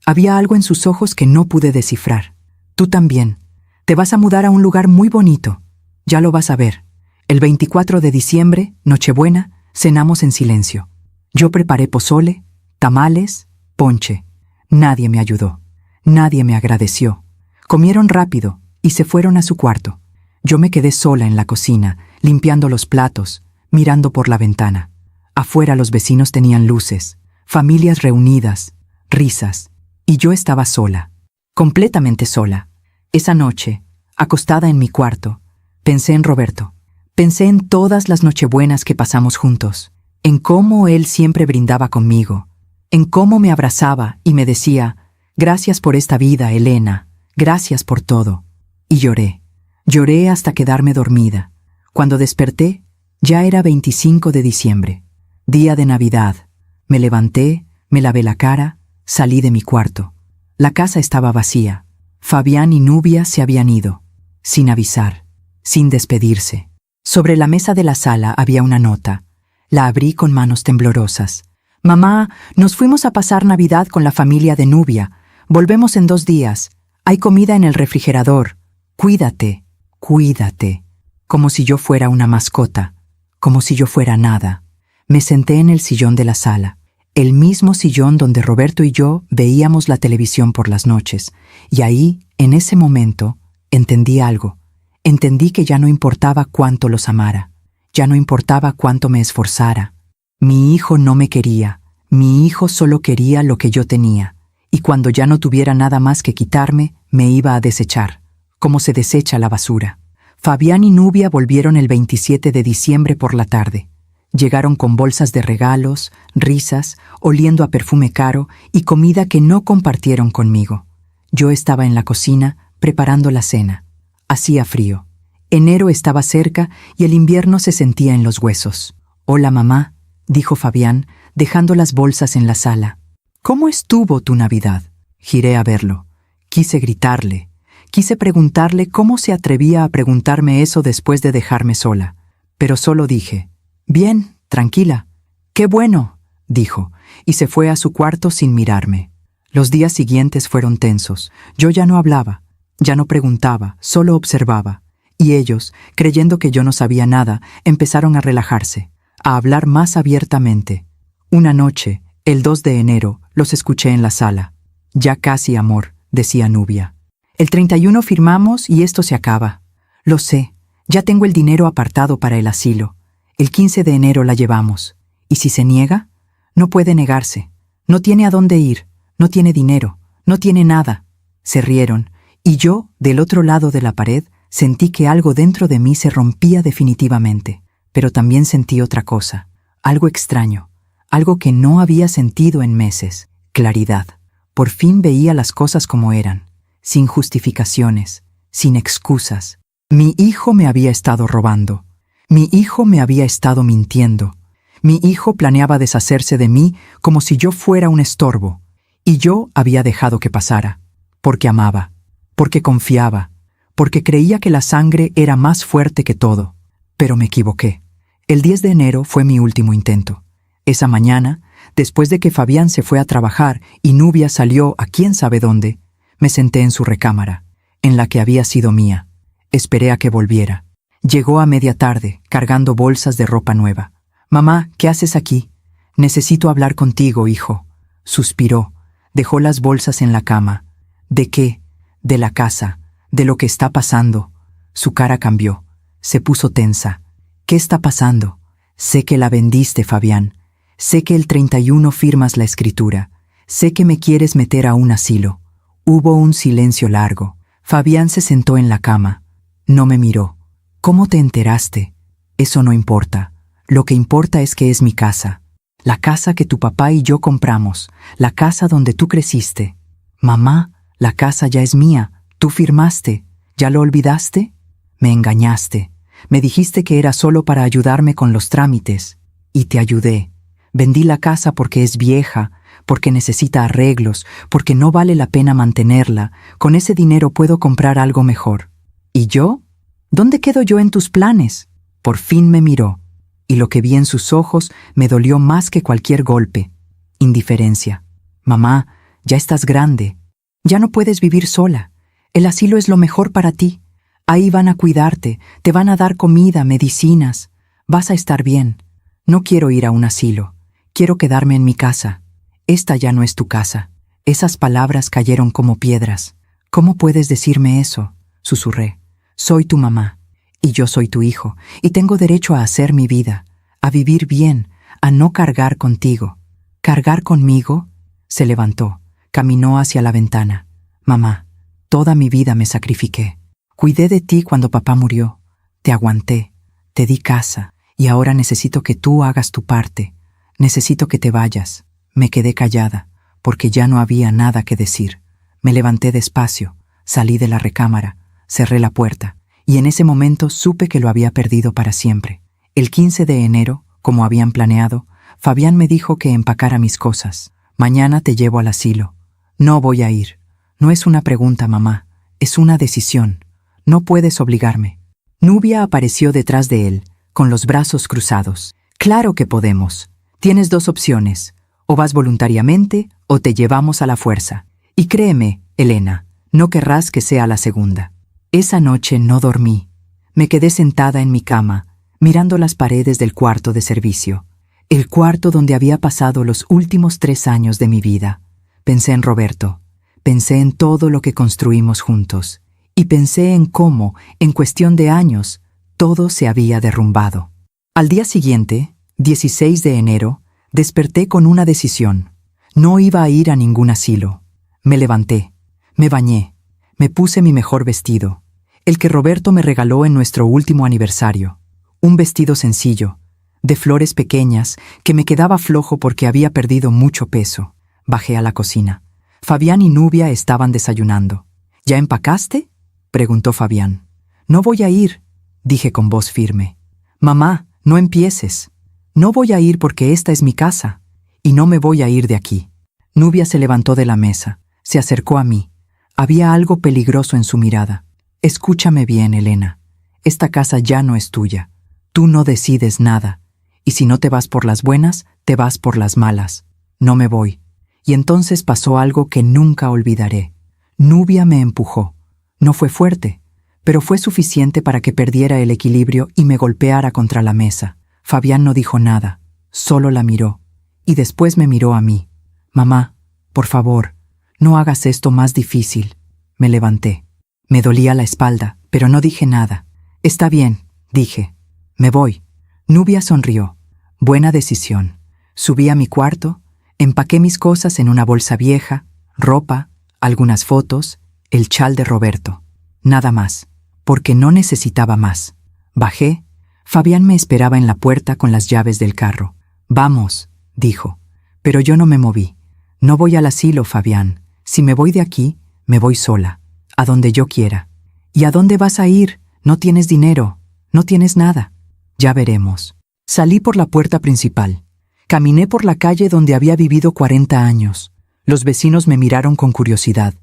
S1: Había algo en sus ojos que no pude descifrar. Tú también. Te vas a mudar a un lugar muy bonito. Ya lo vas a ver. El 24 de diciembre, Nochebuena, cenamos en silencio. Yo preparé pozole, tamales, ponche. Nadie me ayudó. Nadie me agradeció. Comieron rápido y se fueron a su cuarto. Yo me quedé sola en la cocina, limpiando los platos, mirando por la ventana. Afuera los vecinos tenían luces, familias reunidas, risas, y yo estaba sola, completamente sola. Esa noche, acostada en mi cuarto, pensé en Roberto. Pensé en todas las nochebuenas que pasamos juntos, en cómo él siempre brindaba conmigo, en cómo me abrazaba y me decía, gracias por esta vida, Elena, gracias por todo. Y lloré. Lloré hasta quedarme dormida. Cuando desperté, ya era 25 de diciembre, día de Navidad. Me levanté, me lavé la cara, salí de mi cuarto. La casa estaba vacía. Fabián y Nubia se habían ido, sin avisar, sin despedirse. Sobre la mesa de la sala había una nota. La abrí con manos temblorosas. Mamá, nos fuimos a pasar Navidad con la familia de Nubia. Volvemos en 2 días. Hay comida en el refrigerador. Cuídate, cuídate. Como si yo fuera una mascota, como si yo fuera nada. Me senté en el sillón de la sala, el mismo sillón donde Roberto y yo veíamos la televisión por las noches, y ahí, en ese momento, entendí algo. Entendí que ya no importaba cuánto los amara, ya no importaba cuánto me esforzara. Mi hijo no me quería, mi hijo solo quería lo que yo tenía, y cuando ya no tuviera nada más que quitarme, me iba a desechar, como se desecha la basura. Fabián y Nubia volvieron el 27 de diciembre por la tarde. Llegaron con bolsas de regalos, risas, oliendo a perfume caro y comida que no compartieron conmigo. Yo estaba en la cocina, preparando la cena. Hacía frío. Enero estaba cerca y el invierno se sentía en los huesos. «Hola, mamá», dijo Fabián, dejando las bolsas en la sala. «¿Cómo estuvo tu Navidad?» Giré a verlo. Quise gritarle. Quise preguntarle cómo se atrevía a preguntarme eso después de dejarme sola. Pero solo dije, «Bien, tranquila». «Qué bueno», dijo, y se fue a su cuarto sin mirarme. Los días siguientes fueron tensos. Yo ya no hablaba, ya no preguntaba, solo observaba. Y ellos, creyendo que yo no sabía nada, empezaron a relajarse, a hablar más abiertamente. Una noche, el 2 de enero, los escuché en la sala. «Ya casi, amor», decía Nubia. «El 31 firmamos y esto se acaba. Lo sé, ya tengo el dinero apartado para el asilo. El 15 de enero la llevamos. ¿Y si se niega? No puede negarse. No tiene a dónde ir, no tiene dinero, no tiene nada». Se rieron, y yo, del otro lado de la pared, sentí que algo dentro de mí se rompía definitivamente. Pero también sentí otra cosa, algo extraño, algo que no había sentido en meses: claridad. Por fin veía las cosas como eran, sin justificaciones, sin excusas. Mi hijo me había estado robando. Mi hijo me había estado mintiendo. Mi hijo planeaba deshacerse de mí como si yo fuera un estorbo. Y yo había dejado que pasara, porque amaba, porque confiaba, porque creía que la sangre era más fuerte que todo. Pero me equivoqué. El 10 de enero fue mi último intento. Esa mañana, después de que Fabián se fue a trabajar y Nubia salió a quién sabe dónde, me senté en su recámara, en la que había sido mía. Esperé a que volviera. Llegó a media tarde, cargando bolsas de ropa nueva. «Mamá, ¿qué haces aquí?» «Necesito hablar contigo, hijo». Suspiró. Dejó las bolsas en la cama. «¿De qué?» «De la casa, de lo que está pasando». Su cara cambió. Se puso tensa. «¿Qué está pasando?» «Sé que la vendiste, Fabián. Sé que el 31 firmas la escritura. Sé que me quieres meter a un asilo». Hubo un silencio largo. Fabián se sentó en la cama. No me miró. «¿Cómo te enteraste?» «Eso no importa. Lo que importa es que es mi casa. La casa que tu papá y yo compramos. La casa donde tú creciste». «Mamá, la casa ya es mía. Tú firmaste. ¿Ya lo olvidaste?» «Me engañaste. Me dijiste que era solo para ayudarme con los trámites. Y te ayudé. Vendí la casa porque es vieja, porque necesita arreglos, porque no vale la pena mantenerla. Con ese dinero puedo comprar algo mejor. ¿Y yo? ¿Dónde quedo yo en tus planes?» Por fin me miró, y lo que vi en sus ojos me dolió más que cualquier golpe. Indiferencia. «Mamá, ya estás grande. Ya no puedes vivir sola. El asilo es lo mejor para ti. Ahí van a cuidarte, te van a dar comida, medicinas. Vas a estar bien. No quiero ir a un asilo. Quiero quedarme en mi casa. Esta ya no es tu casa». Esas palabras cayeron como piedras. «¿Cómo puedes decirme eso?», susurré. «Soy tu mamá, y yo soy tu hijo, y tengo derecho a hacer mi vida, a vivir bien, a no cargar contigo». «¿Cargar conmigo?». Se levantó, caminó hacia la ventana. «Mamá, toda mi vida me sacrifiqué. Cuidé de ti cuando papá murió. Te aguanté, te di casa, y ahora necesito que tú hagas tu parte. Necesito que te vayas». Me quedé callada, porque ya no había nada que decir. Me levanté despacio, salí de la recámara, cerré la puerta, y en ese momento supe que lo había perdido para siempre. El 15 de enero, como habían planeado, Fabián me dijo que empacara mis cosas. «Mañana te llevo al asilo». «No voy a ir». «No es una pregunta, mamá, es una decisión. No puedes obligarme». Nubia apareció detrás de él, con los brazos cruzados. «Claro que podemos. Tienes 2 opciones. O vas voluntariamente o te llevamos a la fuerza. Y créeme, Elena, no querrás que sea la segunda». Esa noche no dormí. Me quedé sentada en mi cama, mirando las paredes del cuarto de servicio. El cuarto donde había pasado los últimos 3 años de mi vida. Pensé en Roberto. Pensé en todo lo que construimos juntos. Y pensé en cómo, en cuestión de años, todo se había derrumbado. Al día siguiente, 16 de enero, desperté con una decisión. No iba a ir a ningún asilo. Me levanté, me bañé, me puse mi mejor vestido, el que Roberto me regaló en nuestro último aniversario. Un vestido sencillo, de flores pequeñas, que me quedaba flojo porque había perdido mucho peso. Bajé a la cocina. Fabián y Nubia estaban desayunando. ¿Ya empacaste?, preguntó Fabián. No voy a ir, dije con voz firme. Mamá, no empieces. No voy a ir porque esta es mi casa, y no me voy a ir de aquí. Nubia se levantó de la mesa, se acercó a mí. Había algo peligroso en su mirada. Escúchame bien, Elena. Esta casa ya no es tuya. Tú no decides nada. Y si no te vas por las buenas, te vas por las malas. No me voy. Y entonces pasó algo que nunca olvidaré. Nubia me empujó. No fue fuerte, pero fue suficiente para que perdiera el equilibrio y me golpeara contra la mesa. Fabián no dijo nada, solo la miró. Y después me miró a mí. Mamá, por favor, no hagas esto más difícil. Me levanté. Me dolía la espalda, pero no dije nada. Está bien, dije. Me voy. Nubia sonrió. Buena decisión. Subí a mi cuarto, empaqué mis cosas en una bolsa vieja, ropa, algunas fotos, el chal de Roberto. Nada más, porque no necesitaba más. Bajé. Fabián me esperaba en la puerta con las llaves del carro. Vamos, dijo. Pero yo no me moví. No voy al asilo, Fabián. Si me voy de aquí, me voy sola, a donde yo quiera. ¿Y a dónde vas a ir? No tienes dinero, no tienes nada. Ya veremos. Salí por la puerta principal. Caminé por la calle donde había vivido 40 años. Los vecinos me miraron con curiosidad.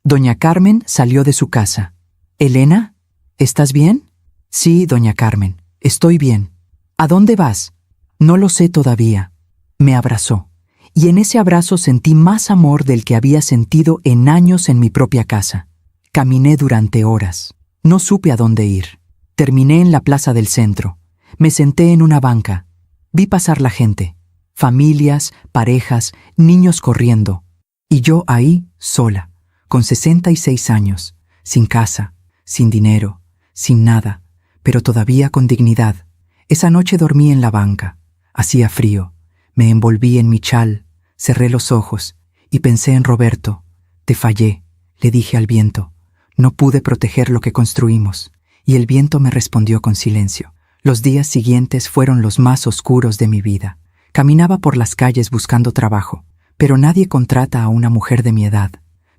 S1: Doña Carmen salió de su casa. «¿Elena? ¿Estás bien?» «Sí, doña Carmen, estoy bien». «¿A dónde vas?» «No lo sé todavía». Me abrazó, y en ese abrazo sentí más amor del que había sentido en años en mi propia casa. Caminé durante horas. No supe a dónde ir. Terminé en la plaza del centro. Me senté en una banca. Vi pasar la gente. Familias, parejas, niños corriendo. Y yo ahí, sola, con 66 años, sin casa, sin dinero, sin nada, pero todavía con dignidad. Esa noche dormí en la banca. Hacía frío. Me envolví en mi chal, cerré los ojos y pensé en Roberto. Te fallé, le dije al viento. No pude proteger lo que construimos, y el viento me respondió con silencio. Los días siguientes fueron los más oscuros de mi vida. Caminaba por las calles buscando trabajo, pero nadie contrata a una mujer de mi edad.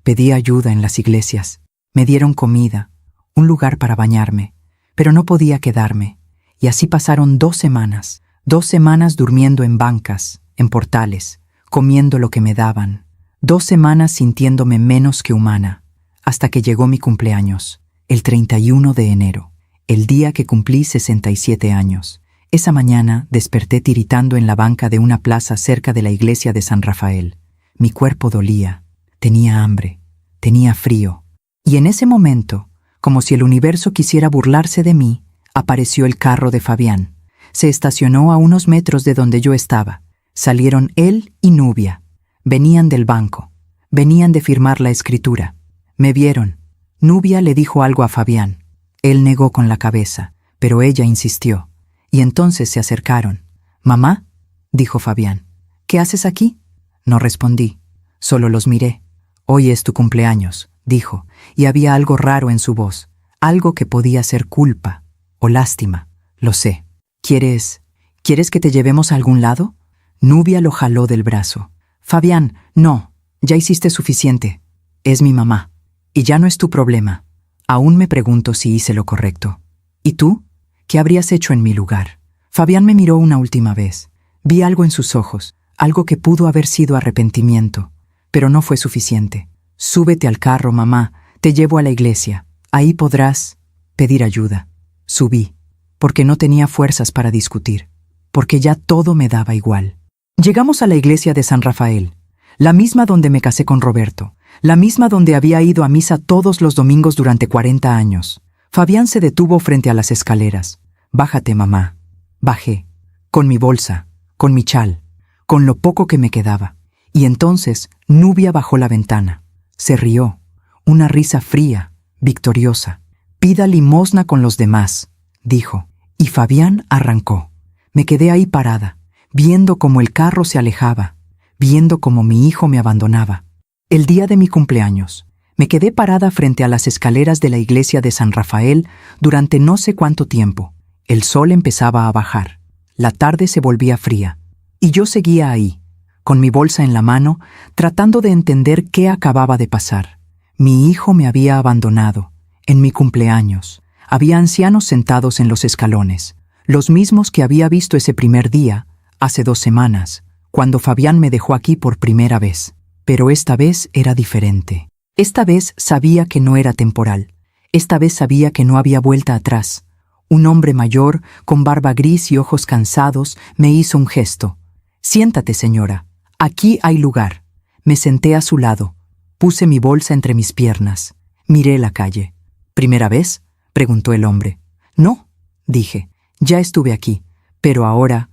S1: Pedí ayuda en las iglesias. Me dieron comida, un lugar para bañarme, pero no podía quedarme. Y así pasaron 2 semanas. 2 semanas durmiendo en bancas, en portales, comiendo lo que me daban. 2 semanas sintiéndome menos que humana, hasta que llegó mi cumpleaños, el 31 de enero, el día que cumplí 67 años. Esa mañana desperté tiritando en la banca de una plaza cerca de la iglesia de San Rafael. Mi cuerpo dolía, tenía hambre, tenía frío. Y en ese momento, como si el universo quisiera burlarse de mí, apareció el carro de Fabián. Se estacionó a unos metros de donde yo estaba. Salieron él y Nubia. Venían del banco. Venían de firmar la escritura. Me vieron. Nubia le dijo algo a Fabián. Él negó con la cabeza, pero ella insistió. Y entonces se acercaron. «Mamá», dijo Fabián, «¿qué haces aquí?» No respondí. Solo los miré. «Hoy es tu cumpleaños», dijo, y había algo raro en su voz. Algo que podía ser culpa o lástima. Lo sé. ¿Quieres que te llevemos a algún lado?» Nubia lo jaló del brazo. «Fabián, no, ya hiciste suficiente. Es mi mamá. Y ya no es tu problema. Aún me pregunto si hice lo correcto. ¿Y tú? ¿Qué habrías hecho en mi lugar?» Fabián me miró una última vez. Vi algo en sus ojos, algo que pudo haber sido arrepentimiento, pero no fue suficiente. «Súbete al carro, mamá, te llevo a la iglesia. Ahí podrás pedir ayuda». Subí, porque no tenía fuerzas para discutir, porque ya todo me daba igual. Llegamos a la iglesia de San Rafael, la misma donde me casé con Roberto, la misma donde había ido a misa todos los domingos durante 40 años. Fabián se detuvo frente a las escaleras. «Bájate, mamá». Bajé, con mi bolsa, con mi chal, con lo poco que me quedaba. Y entonces Nubia bajó la ventana. Se rió, una risa fría, victoriosa. «Pida limosna con los demás», dijo. Y Fabián arrancó. Me quedé ahí parada, viendo cómo el carro se alejaba, viendo cómo mi hijo me abandonaba. El día de mi cumpleaños, me quedé parada frente a las escaleras de la iglesia de San Rafael durante no sé cuánto tiempo. El sol empezaba a bajar. La tarde se volvía fría, y yo seguía ahí, con mi bolsa en la mano, tratando de entender qué acababa de pasar. Mi hijo me había abandonado, en mi cumpleaños. Había ancianos sentados en los escalones, los mismos que había visto ese primer día, hace 2 semanas, cuando Fabián me dejó aquí por primera vez. Pero esta vez era diferente. Esta vez sabía que no era temporal. Esta vez sabía que no había vuelta atrás. Un hombre mayor, con barba gris y ojos cansados, me hizo un gesto. «Siéntate, señora. Aquí hay lugar». Me senté a su lado. Puse mi bolsa entre mis piernas. Miré la calle. «¿Primera vez?», preguntó el hombre. «No», dije. «Ya estuve aquí. Pero ahora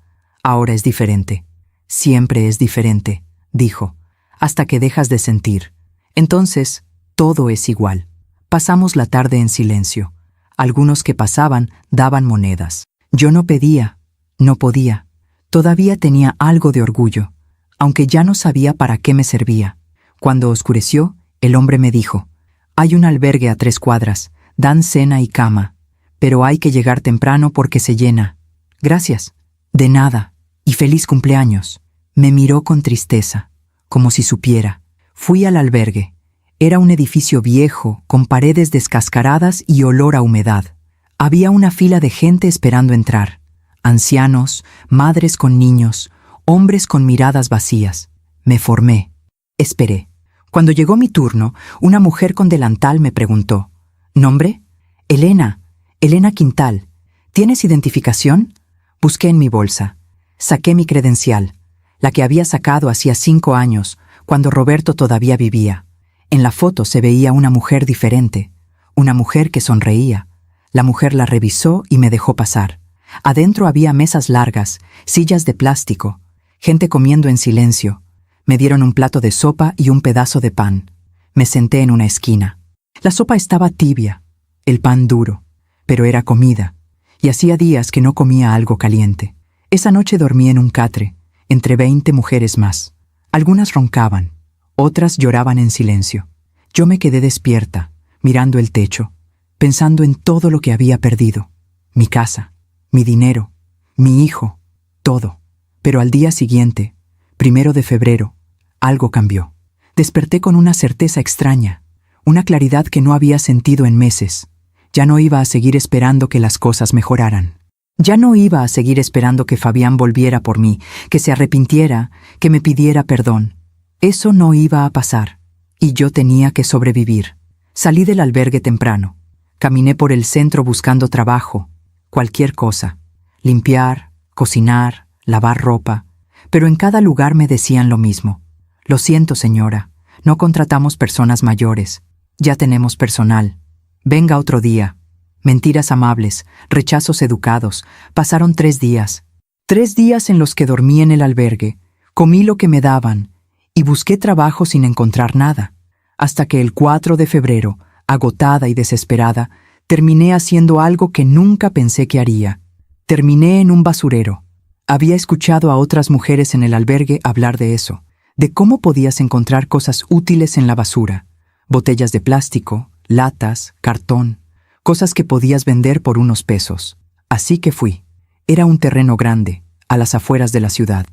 S1: es diferente». «Siempre es diferente», dijo, «hasta que dejas de sentir. Entonces, todo es igual». Pasamos la tarde en silencio. Algunos que pasaban daban monedas. Yo no pedía, no podía. Todavía tenía algo de orgullo, aunque ya no sabía para qué me servía. Cuando oscureció, el hombre me dijo: «Hay un albergue a 3 cuadras, dan cena y cama, pero hay que llegar temprano porque se llena». «Gracias». «De nada, y feliz cumpleaños». Me miró con tristeza, como si supiera. Fui al albergue. Era un edificio viejo, con paredes descascaradas y olor a humedad. Había una fila de gente esperando entrar. Ancianos, madres con niños, hombres con miradas vacías. Me formé. Esperé. Cuando llegó mi turno, una mujer con delantal me preguntó: «¿Nombre?». «Elena. Elena Quintal. ¿Tienes identificación?». Busqué en mi bolsa. Saqué mi credencial, la que había sacado hacía 5 años, cuando Roberto todavía vivía. En la foto se veía una mujer diferente, una mujer que sonreía. La mujer la revisó y me dejó pasar. Adentro había mesas largas, sillas de plástico, gente comiendo en silencio. Me dieron un plato de sopa y un pedazo de pan. Me senté en una esquina. La sopa estaba tibia, el pan duro, pero era comida, y hacía días que no comía algo caliente. Esa noche dormí en un catre, entre 20 mujeres más. Algunas roncaban, otras lloraban en silencio. Yo me quedé despierta, mirando el techo, pensando en todo lo que había perdido. Mi casa, mi dinero, mi hijo, todo. Pero al día siguiente, 1 de febrero, algo cambió. Desperté con una certeza extraña, una claridad que no había sentido en meses. Ya no iba a seguir esperando que las cosas mejoraran. Ya no iba a seguir esperando que Fabián volviera por mí, que se arrepintiera, que me pidiera perdón. Eso no iba a pasar, y yo tenía que sobrevivir. Salí del albergue temprano. Caminé por el centro buscando trabajo, cualquier cosa. Limpiar, cocinar, lavar ropa. Pero en cada lugar me decían lo mismo. «Lo siento, señora, no contratamos personas mayores. Ya tenemos personal. Venga otro día». Mentiras amables, rechazos educados. Pasaron 3 días. 3 días en los que dormí en el albergue, comí lo que me daban y busqué trabajo sin encontrar nada. Hasta que el 4 de febrero, agotada y desesperada, terminé haciendo algo que nunca pensé que haría. Terminé en un basurero. Había escuchado a otras mujeres en el albergue hablar de eso, de cómo podías encontrar cosas útiles en la basura. Botellas de plástico, latas, cartón. Cosas que podías vender por unos pesos. Así que fui. Era un terreno grande, a las afueras de la ciudad.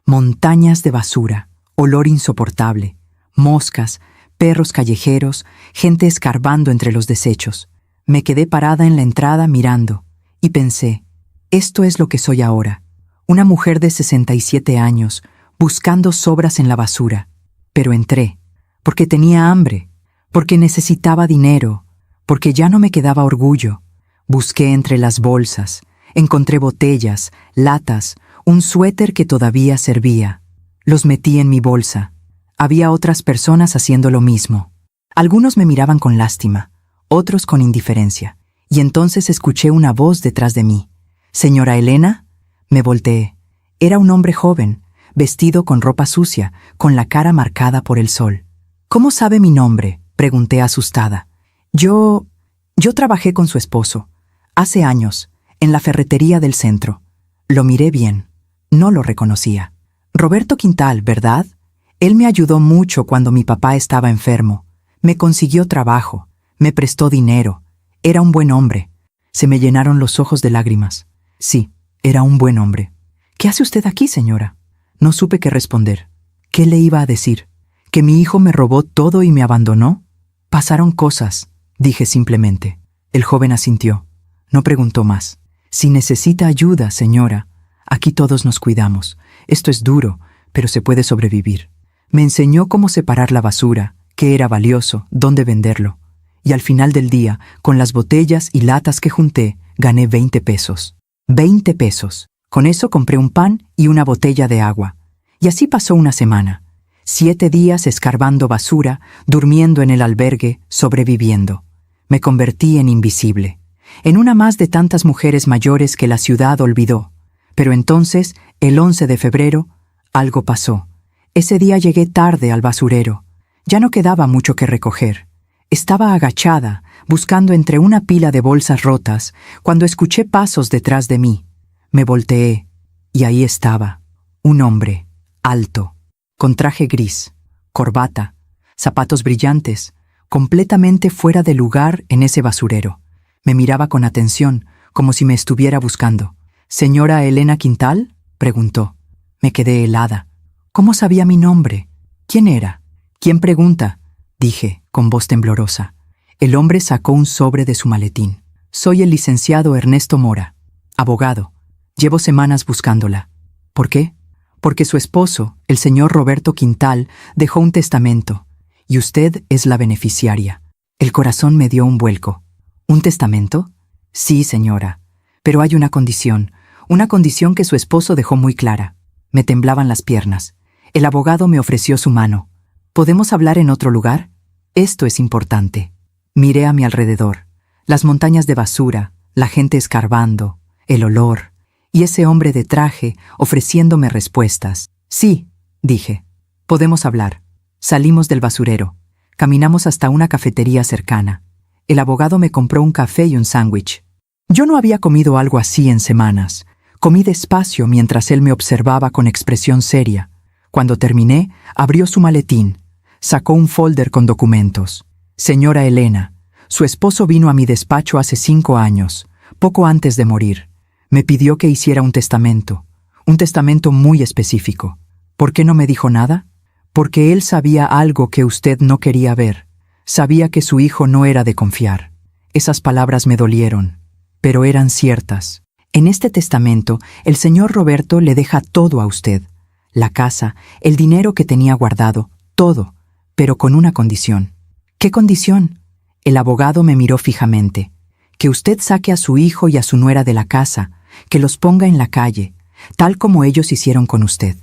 S1: Montañas de basura, olor insoportable, moscas, perros callejeros, gente escarbando entre los desechos. Me quedé parada en la entrada mirando, y pensé: esto es lo que soy ahora, una mujer de 67 años, buscando sobras en la basura. Pero entré, porque tenía hambre, porque necesitaba dinero, porque ya no me quedaba orgullo. Busqué entre las bolsas, encontré botellas, latas, un suéter que todavía servía. Los metí en mi bolsa. Había otras personas haciendo lo mismo. Algunos me miraban con lástima, otros con indiferencia, y entonces escuché una voz detrás de mí. «¿Señora Elena?». Me volteé. Era un hombre joven, vestido con ropa sucia, con la cara marcada por el sol. «¿Cómo sabe mi nombre?», pregunté asustada. Yo trabajé con su esposo, hace años, en la ferretería del centro. Lo miré bien. No lo reconocía. «Roberto Quintal, ¿verdad? Él me ayudó mucho cuando mi papá estaba enfermo. Me consiguió trabajo, me prestó dinero. Era un buen hombre». Se me llenaron los ojos de lágrimas. Sí, era un buen hombre. ¿Qué hace usted aquí, señora? No supe qué responder. ¿Qué le iba a decir? ¿Que mi hijo me robó todo y me abandonó? Pasaron cosas, dije simplemente. El joven asintió. No preguntó más. Si necesita ayuda, señora, aquí todos nos cuidamos. Esto es duro, pero se puede sobrevivir. Me enseñó cómo separar la basura, qué era valioso, dónde venderlo. Y al final del día, con las botellas y latas que junté, gané 20 pesos. 20 pesos. Con eso compré un pan y una botella de agua. Y así pasó una semana. 7 días escarbando basura, durmiendo en el albergue, sobreviviendo. Me convertí en invisible, en una más de tantas mujeres mayores que la ciudad olvidó. Pero entonces, el 11 de febrero, algo pasó. Ese día llegué tarde al basurero. Ya no quedaba mucho que recoger. Estaba agachada, buscando entre una pila de bolsas rotas, cuando escuché pasos detrás de mí. Me volteé, y ahí estaba, un hombre, alto, con traje gris, corbata, zapatos brillantes, completamente fuera de lugar en ese basurero. Me miraba con atención, como si me estuviera buscando. «¿Señora Elena Quintal?», preguntó. Me quedé helada. ¿Cómo sabía mi nombre? ¿Quién era? «¿Quién pregunta?», dije, con voz temblorosa. El hombre sacó un sobre de su maletín. «Soy el licenciado Ernesto Mora, abogado. Llevo semanas buscándola». «¿Por qué?». «Porque su esposo, el señor Roberto Quintal, dejó un testamento, y usted es la beneficiaria». El corazón me dio un vuelco. «¿Un testamento?». «Sí, señora. Pero hay una condición que su esposo dejó muy clara». Me temblaban las piernas. El abogado me ofreció su mano. «¿Podemos hablar en otro lugar? Esto es importante». Miré a mi alrededor. Las montañas de basura, la gente escarbando, el olor, y ese hombre de traje ofreciéndome respuestas. «Sí», dije. «Podemos hablar». Salimos del basurero. Caminamos hasta una cafetería cercana. El abogado me compró un café y un sándwich. Yo no había comido algo así en semanas. Comí despacio mientras él me observaba con expresión seria. Cuando terminé, abrió su maletín. Sacó un folder con documentos. «Señora Elena, su esposo vino a mi despacho hace 5 años, poco antes de morir. Me pidió que hiciera un testamento muy específico. ¿Por qué no me dijo nada? Porque él sabía algo que usted no quería ver. Sabía que su hijo no era de confiar». Esas palabras me dolieron, pero eran ciertas. En este testamento, el señor Roberto le deja todo a usted. La casa, el dinero que tenía guardado, todo, pero con una condición. ¿Qué condición? El abogado me miró fijamente. Que usted saque a su hijo y a su nuera de la casa, que los ponga en la calle, tal como ellos hicieron con usted.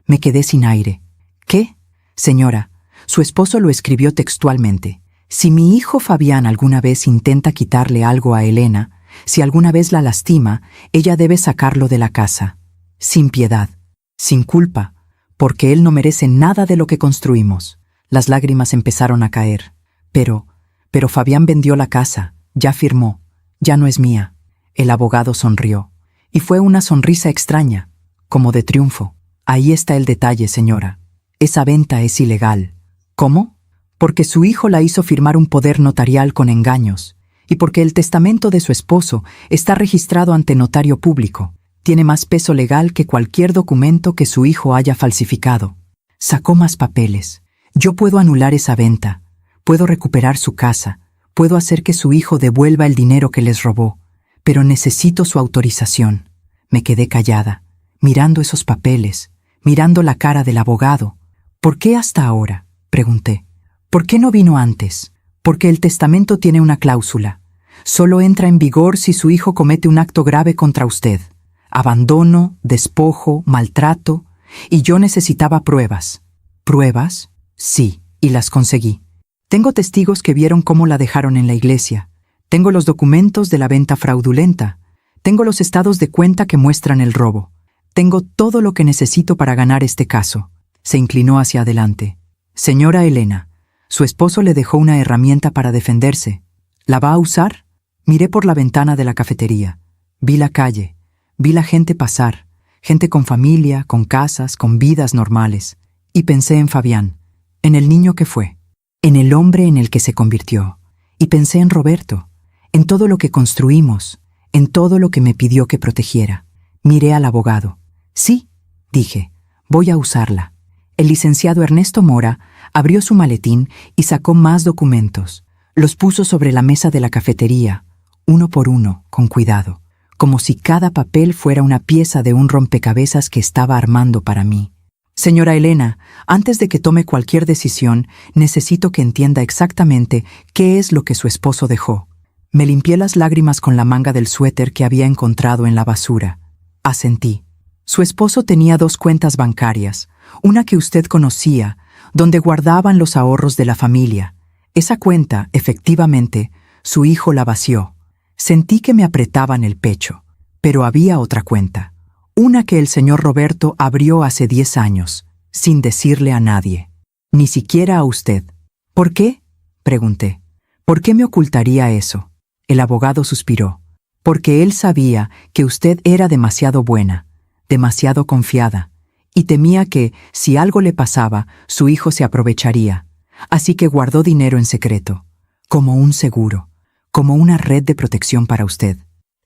S1: Me quedé sin aire. ¿Qué? Señora, su esposo lo escribió textualmente. Si mi hijo Fabián alguna vez intenta quitarle algo a Elena, si alguna vez la lastima, ella debe sacarlo de la casa. Sin piedad, sin culpa, porque él no merece nada de lo que construimos. Las lágrimas empezaron a caer. Pero Fabián vendió la casa, ya firmó, ya no es mía. El abogado sonrió, y fue una sonrisa extraña, como de triunfo. Ahí está el detalle, señora. Esa venta es ilegal. ¿Cómo? Porque su hijo la hizo firmar un poder notarial con engaños, y porque el testamento de su esposo está registrado ante notario público. Tiene más peso legal que cualquier documento que su hijo haya falsificado. Sacó más papeles. Yo puedo anular esa venta, puedo recuperar su casa, puedo hacer que su hijo devuelva el dinero que les robó, pero necesito su autorización. Me quedé callada, mirando esos papeles, mirando la cara del abogado. «¿Por qué hasta ahora?», pregunté. «¿Por qué no vino antes?». «Porque el testamento tiene una cláusula. Solo entra en vigor si su hijo comete un acto grave contra usted. Abandono, despojo, maltrato. Y yo necesitaba pruebas». «¿Pruebas?». «Sí, y las conseguí. Tengo testigos que vieron cómo la dejaron en la iglesia. Tengo los documentos de la venta fraudulenta. Tengo los estados de cuenta que muestran el robo. Tengo todo lo que necesito para ganar este caso». Se inclinó hacia adelante. «Señora Elena, su esposo le dejó una herramienta para defenderse. ¿La va a usar?». Miré por la ventana de la cafetería. Vi la calle. Vi la gente pasar. Gente con familia, con casas, con vidas normales. Y pensé en Fabián, en el niño que fue, en el hombre en el que se convirtió. Y pensé en Roberto, en todo lo que construimos, en todo lo que me pidió que protegiera. Miré al abogado. Sí, dije, voy a usarla. El licenciado Ernesto Mora abrió su maletín y sacó más documentos. Los puso sobre la mesa de la cafetería, uno por uno, con cuidado, como si cada papel fuera una pieza de un rompecabezas que estaba armando para mí. Señora Elena, antes de que tome cualquier decisión, necesito que entienda exactamente qué es lo que su esposo dejó. Me limpié las lágrimas con la manga del suéter que había encontrado en la basura. Asentí. Su esposo tenía 2 cuentas bancarias, una que usted conocía, donde guardaban los ahorros de la familia. Esa cuenta, efectivamente, su hijo la vació. Sentí que me apretaban el pecho, pero había otra cuenta, una que el señor Roberto abrió hace 10 años, sin decirle a nadie, ni siquiera a usted. ¿Por qué?, pregunté. ¿Por qué me ocultaría eso? El abogado suspiró. Porque él sabía que usted era demasiado buena, demasiado confiada, y temía que, si algo le pasaba, su hijo se aprovecharía. Así que guardó dinero en secreto, como un seguro, como una red de protección para usted.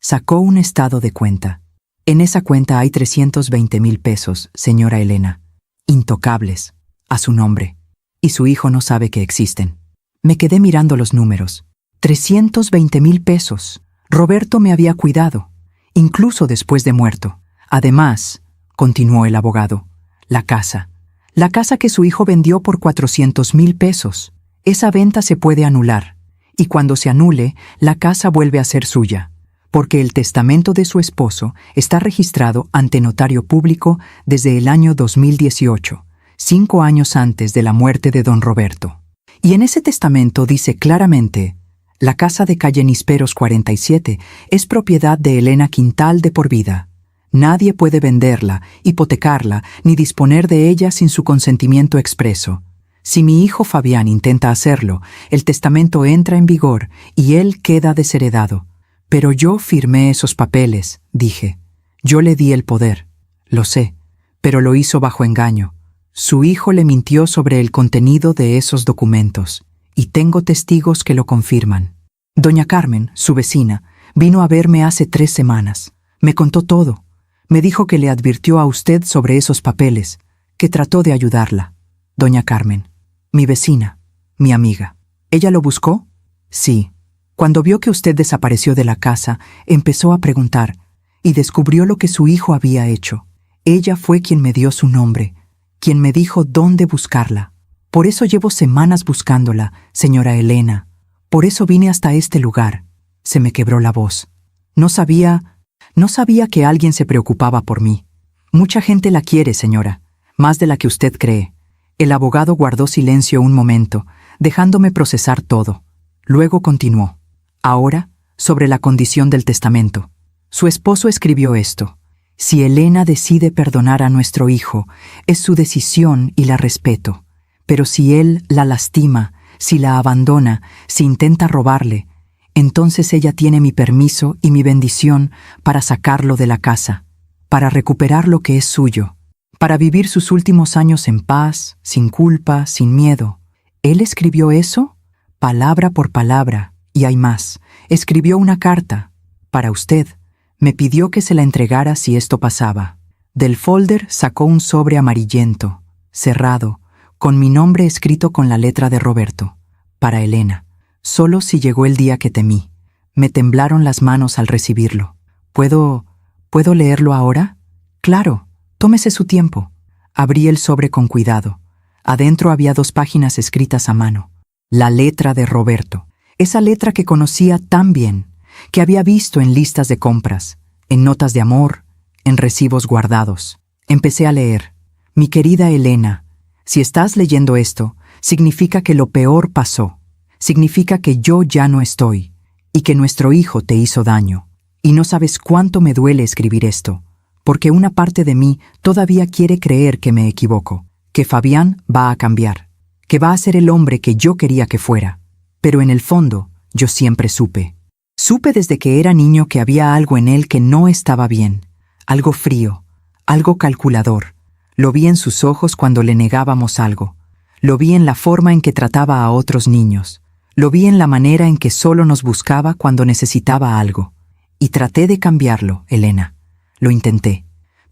S1: Sacó un estado de cuenta. En esa cuenta hay 320,000 pesos, señora Elena, intocables, a su nombre, y su hijo no sabe que existen. Me quedé mirando los números. 320,000 pesos. Roberto me había cuidado, incluso después de muerto. Además, continuó el abogado, la casa que su hijo vendió por 400,000 pesos. Esa venta se puede anular, y cuando se anule, la casa vuelve a ser suya, porque el testamento de su esposo está registrado ante notario público desde el año 2018, 5 años antes de la muerte de don Roberto. Y en ese testamento dice claramente: la casa de calle Nisperos 47 es propiedad de Elena Quintal de por vida. Nadie puede venderla, hipotecarla, ni disponer de ella sin su consentimiento expreso. Si mi hijo Fabián intenta hacerlo, el testamento entra en vigor y él queda desheredado. Pero yo firmé esos papeles, dije. Yo le di el poder. Lo sé, pero lo hizo bajo engaño. Su hijo le mintió sobre el contenido de esos documentos, y tengo testigos que lo confirman. Doña Carmen, su vecina, vino a verme hace 3 semanas. Me contó todo. Me dijo que le advirtió a usted sobre esos papeles, que trató de ayudarla. Doña Carmen, mi vecina, mi amiga. ¿Ella lo buscó? Sí. Cuando vio que usted desapareció de la casa, empezó a preguntar, y descubrió lo que su hijo había hecho. Ella fue quien me dio su nombre, quien me dijo dónde buscarla. Por eso llevo semanas buscándola, señora Elena. Por eso vine hasta este lugar. Se me quebró la voz. No sabía que alguien se preocupaba por mí. Mucha gente la quiere, señora, más de la que usted cree. El abogado guardó silencio un momento, dejándome procesar todo. Luego continuó. Ahora, sobre la condición del testamento. Su esposo escribió esto. Si Elena decide perdonar a nuestro hijo, es su decisión y la respeto. Pero si él la lastima, si la abandona, si intenta robarle, entonces ella tiene mi permiso y mi bendición para sacarlo de la casa, para recuperar lo que es suyo, para vivir sus últimos años en paz, sin culpa, sin miedo. ¿Él escribió eso? Palabra por palabra, y hay más. Escribió una carta, para usted. Me pidió que se la entregara si esto pasaba. Del folder sacó un sobre amarillento, cerrado, con mi nombre escrito con la letra de Roberto, para Elena. Solo si llegó el día que temí. Me temblaron las manos al recibirlo. ¿Puedo leerlo ahora? Claro, tómese su tiempo. Abrí el sobre con cuidado. Adentro había 2 páginas escritas a mano. La letra de Roberto. Esa letra que conocía tan bien, que había visto en listas de compras, en notas de amor, en recibos guardados. Empecé a leer. Mi querida Elena, si estás leyendo esto, significa que lo peor pasó. Significa que yo ya no estoy, y que nuestro hijo te hizo daño. Y no sabes cuánto me duele escribir esto, porque una parte de mí todavía quiere creer que me equivoco, que Fabián va a cambiar, que va a ser el hombre que yo quería que fuera. Pero en el fondo, yo siempre supe. Supe desde que era niño que había algo en él que no estaba bien, algo frío, algo calculador. Lo vi en sus ojos cuando le negábamos algo. Lo vi en la forma en que trataba a otros niños. Lo vi en la manera en que solo nos buscaba cuando necesitaba algo. Y traté de cambiarlo, Elena. Lo intenté.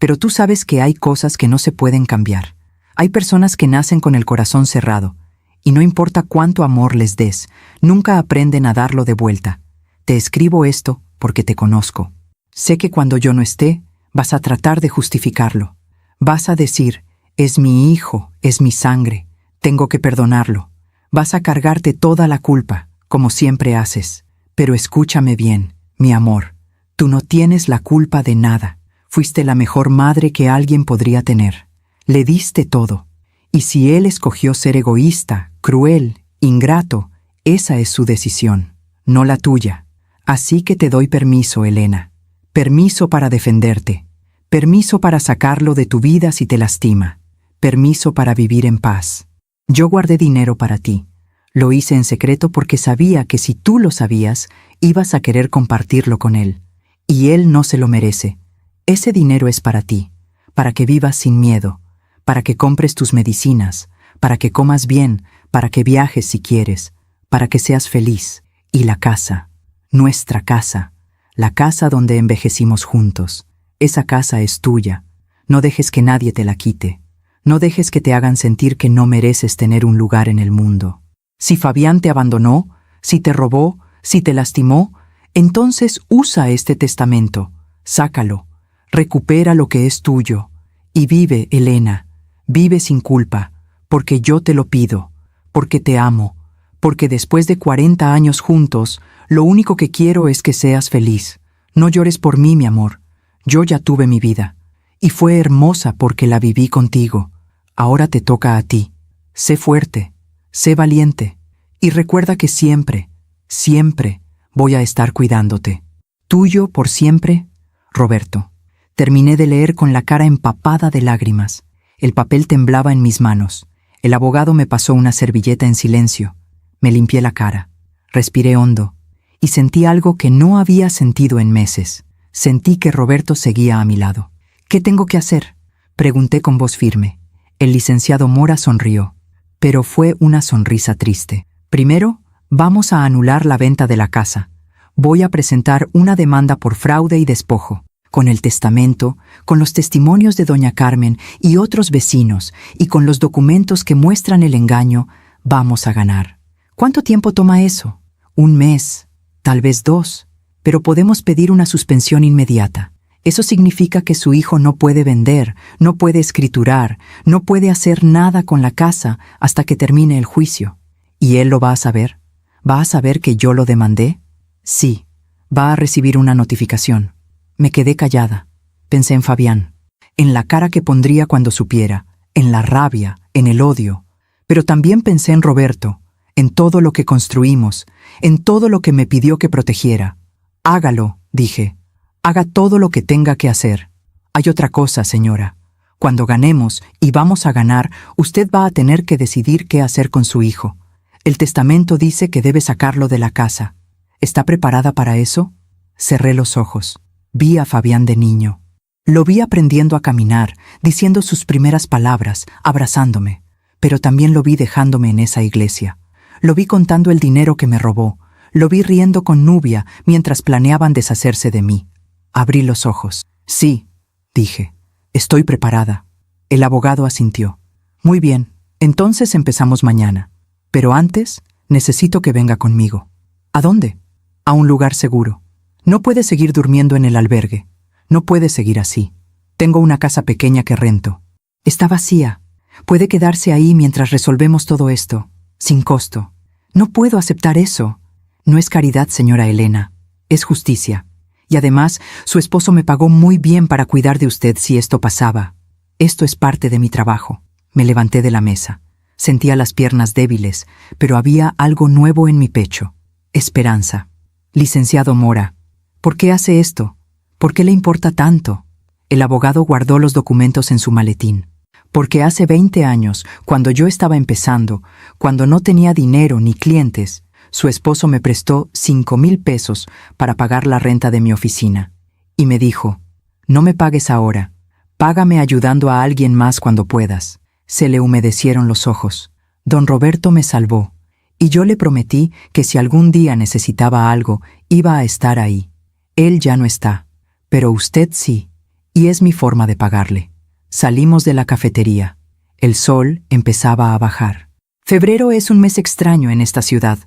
S1: Pero tú sabes que hay cosas que no se pueden cambiar. Hay personas que nacen con el corazón cerrado, y no importa cuánto amor les des, nunca aprenden a darlo de vuelta. Te escribo esto porque te conozco. Sé que cuando yo no esté, vas a tratar de justificarlo. Vas a decir, es mi hijo, es mi sangre, tengo que perdonarlo. Vas a cargarte toda la culpa, como siempre haces. Pero escúchame bien, mi amor, tú no tienes la culpa de nada. Fuiste la mejor madre que alguien podría tener. Le diste todo. Y si él escogió ser egoísta, cruel, ingrato, esa es su decisión, no la tuya. Así que te doy permiso, Elena. Permiso para defenderte. Permiso para sacarlo de tu vida si te lastima. Permiso para vivir en paz. Yo guardé dinero para ti. Lo hice en secreto porque sabía que si tú lo sabías, ibas a querer compartirlo con él. Y él no se lo merece. Ese dinero es para ti, para que vivas sin miedo, para que compres tus medicinas, para que comas bien, para que viajes si quieres, para que seas feliz. Y la casa, nuestra casa, la casa donde envejecimos juntos, esa casa es tuya. No dejes que nadie te la quite. No dejes que te hagan sentir que no mereces tener un lugar en el mundo. Si Fabián te abandonó, si te robó, si te lastimó, entonces usa este testamento, sácalo, recupera lo que es tuyo, y vive, Elena, vive sin culpa, porque yo te lo pido, porque te amo, porque después de 40 años juntos, lo único que quiero es que seas feliz. No llores por mí, mi amor, yo ya tuve mi vida, y fue hermosa porque la viví contigo. Ahora te toca a ti. Sé fuerte, sé valiente, y recuerda que siempre, siempre voy a estar cuidándote. Tuyo por siempre, Roberto. Terminé de leer con la cara empapada de lágrimas. El papel temblaba en mis manos. El abogado me pasó una servilleta en silencio. Me limpié la cara. Respiré hondo. Y sentí algo que no había sentido en meses. Sentí que Roberto seguía a mi lado. ¿Qué tengo que hacer?, pregunté con voz firme. El licenciado Mora sonrió, pero fue una sonrisa triste. Primero, vamos a anular la venta de la casa. Voy a presentar una demanda por fraude y despojo, con el testamento, con los testimonios de doña Carmen y otros vecinos, y con los documentos que muestran el engaño, vamos a ganar. ¿Cuánto tiempo toma eso? 1 mes, tal vez 2, pero podemos pedir una suspensión inmediata. Eso significa que su hijo no puede vender, no puede escriturar, no puede hacer nada con la casa hasta que termine el juicio. ¿Y él lo va a saber? ¿Va a saber que yo lo demandé? Sí, va a recibir una notificación. Me quedé callada. Pensé en Fabián, en la cara que pondría cuando supiera, en la rabia, en el odio. Pero también pensé en Roberto, en todo lo que construimos, en todo lo que me pidió que protegiera. Hágalo, dije. Haga todo lo que tenga que hacer. Hay otra cosa, señora. Cuando ganemos, y vamos a ganar, usted va a tener que decidir qué hacer con su hijo. El testamento dice que debe sacarlo de la casa. ¿Está preparada para eso? Cerré los ojos. Vi a Fabián de niño. Lo vi aprendiendo a caminar, diciendo sus primeras palabras, abrazándome. Pero también lo vi dejándome en esa iglesia. Lo vi contando el dinero que me robó. Lo vi riendo con Nubia mientras planeaban deshacerse de mí. Abrí los ojos. Sí, dije. Estoy preparada. El abogado asintió. Muy bien, entonces empezamos mañana. Pero antes, necesito que venga conmigo. ¿A dónde? A un lugar seguro. No puede seguir durmiendo en el albergue. No puede seguir así. Tengo una casa pequeña que rento. Está vacía. Puede quedarse ahí mientras resolvemos todo esto, sin costo. No puedo aceptar eso. No es caridad, señora Elena. Es justicia. Y además, su esposo me pagó muy bien para cuidar de usted si esto pasaba. Esto es parte de mi trabajo. Me levanté de la mesa. Sentía las piernas débiles, pero había algo nuevo en mi pecho. Esperanza. Licenciado Mora, ¿por qué hace esto? ¿Por qué le importa tanto? El abogado guardó los documentos en su maletín. Porque hace 20 años, cuando yo estaba empezando, cuando no tenía dinero ni clientes, su esposo me prestó 5,000 pesos para pagar la renta de mi oficina. Y me dijo, no me pagues ahora, págame ayudando a alguien más cuando puedas. Se le humedecieron los ojos. Don Roberto me salvó, y yo le prometí que si algún día necesitaba algo, iba a estar ahí. Él ya no está, pero usted sí, Y es mi forma de pagarle. Salimos de la cafetería. El sol empezaba a bajar. Febrero es un mes extraño en esta ciudad.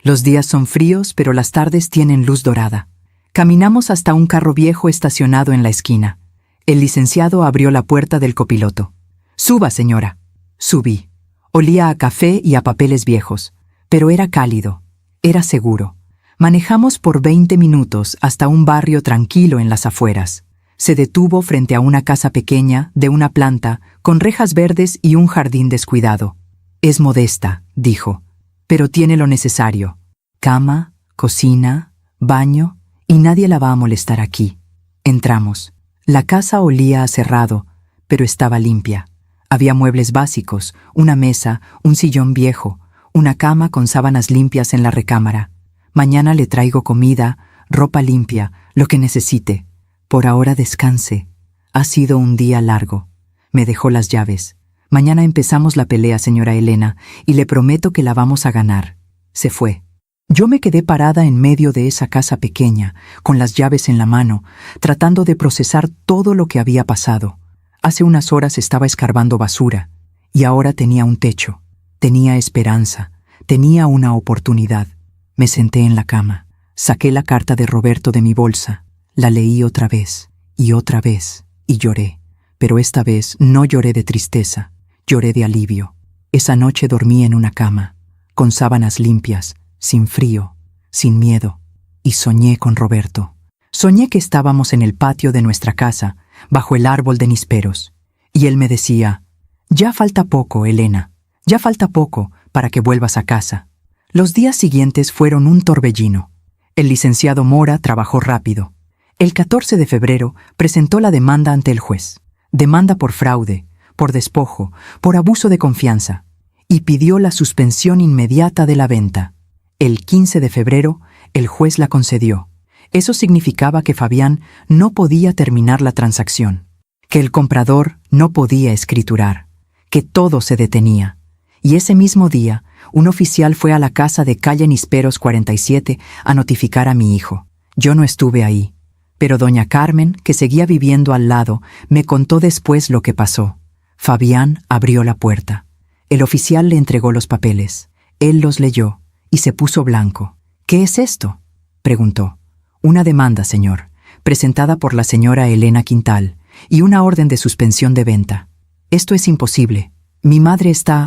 S1: Los días son fríos, pero las tardes tienen luz dorada. Caminamos hasta un carro viejo estacionado en la esquina. El licenciado abrió la puerta del copiloto. «Suba, señora». Subí. Olía a café y a papeles viejos, pero era cálido, era seguro. Manejamos por 20 minutos hasta un barrio tranquilo en las afueras. Se detuvo frente a una casa pequeña, de una planta, con rejas verdes y un jardín descuidado. «Es modesta», dijo, «pero tiene lo necesario. Cama, cocina, baño, y nadie la va a molestar aquí». Entramos. La casa olía a cerrado, pero estaba limpia. Había muebles básicos, una mesa, un sillón viejo, una cama con sábanas limpias en la recámara. «Mañana le traigo comida, ropa limpia, lo que necesite. Por ahora descanse. Ha sido un día largo». Me dejó las llaves. «Mañana empezamos la pelea, señora Elena, y le prometo que la vamos a ganar». Se fue. Yo me quedé parada en medio de esa casa pequeña, con las llaves en la mano, tratando de procesar todo lo que había pasado. Hace unas horas estaba escarbando basura, y ahora tenía un techo, tenía esperanza, tenía una oportunidad. Me senté en la cama, saqué la carta de Roberto de mi bolsa, la leí otra vez, y lloré. Pero esta vez no lloré de tristeza, lloré de alivio. Esa noche dormí en una cama, con sábanas limpias, sin frío, sin miedo, y soñé con Roberto. Soñé que estábamos en el patio de nuestra casa, bajo el árbol de nísperos, y él me decía: «Ya falta poco, Elena, ya falta poco para que vuelvas a casa». Los días siguientes fueron un torbellino. El licenciado Mora trabajó rápido. El 14 de febrero presentó la demanda ante el juez. Demanda por fraude, por despojo, por abuso de confianza, y pidió la suspensión inmediata de la venta. El 15 de febrero, el juez la concedió. Eso significaba que Fabián no podía terminar la transacción, que el comprador no podía escriturar, que todo se detenía. Y ese mismo día, un oficial fue a la casa de calle Nísperos 47 a notificar a mi hijo. Yo no estuve ahí, pero doña Carmen, que seguía viviendo al lado, me contó después lo que pasó. Fabián abrió la puerta. El oficial le entregó los papeles. Él los leyó y se puso blanco. «¿Qué es esto?», preguntó. «Una demanda, señor, presentada por la señora Elena Quintal, y una orden de suspensión de venta. Esto es imposible. Mi madre ¿Está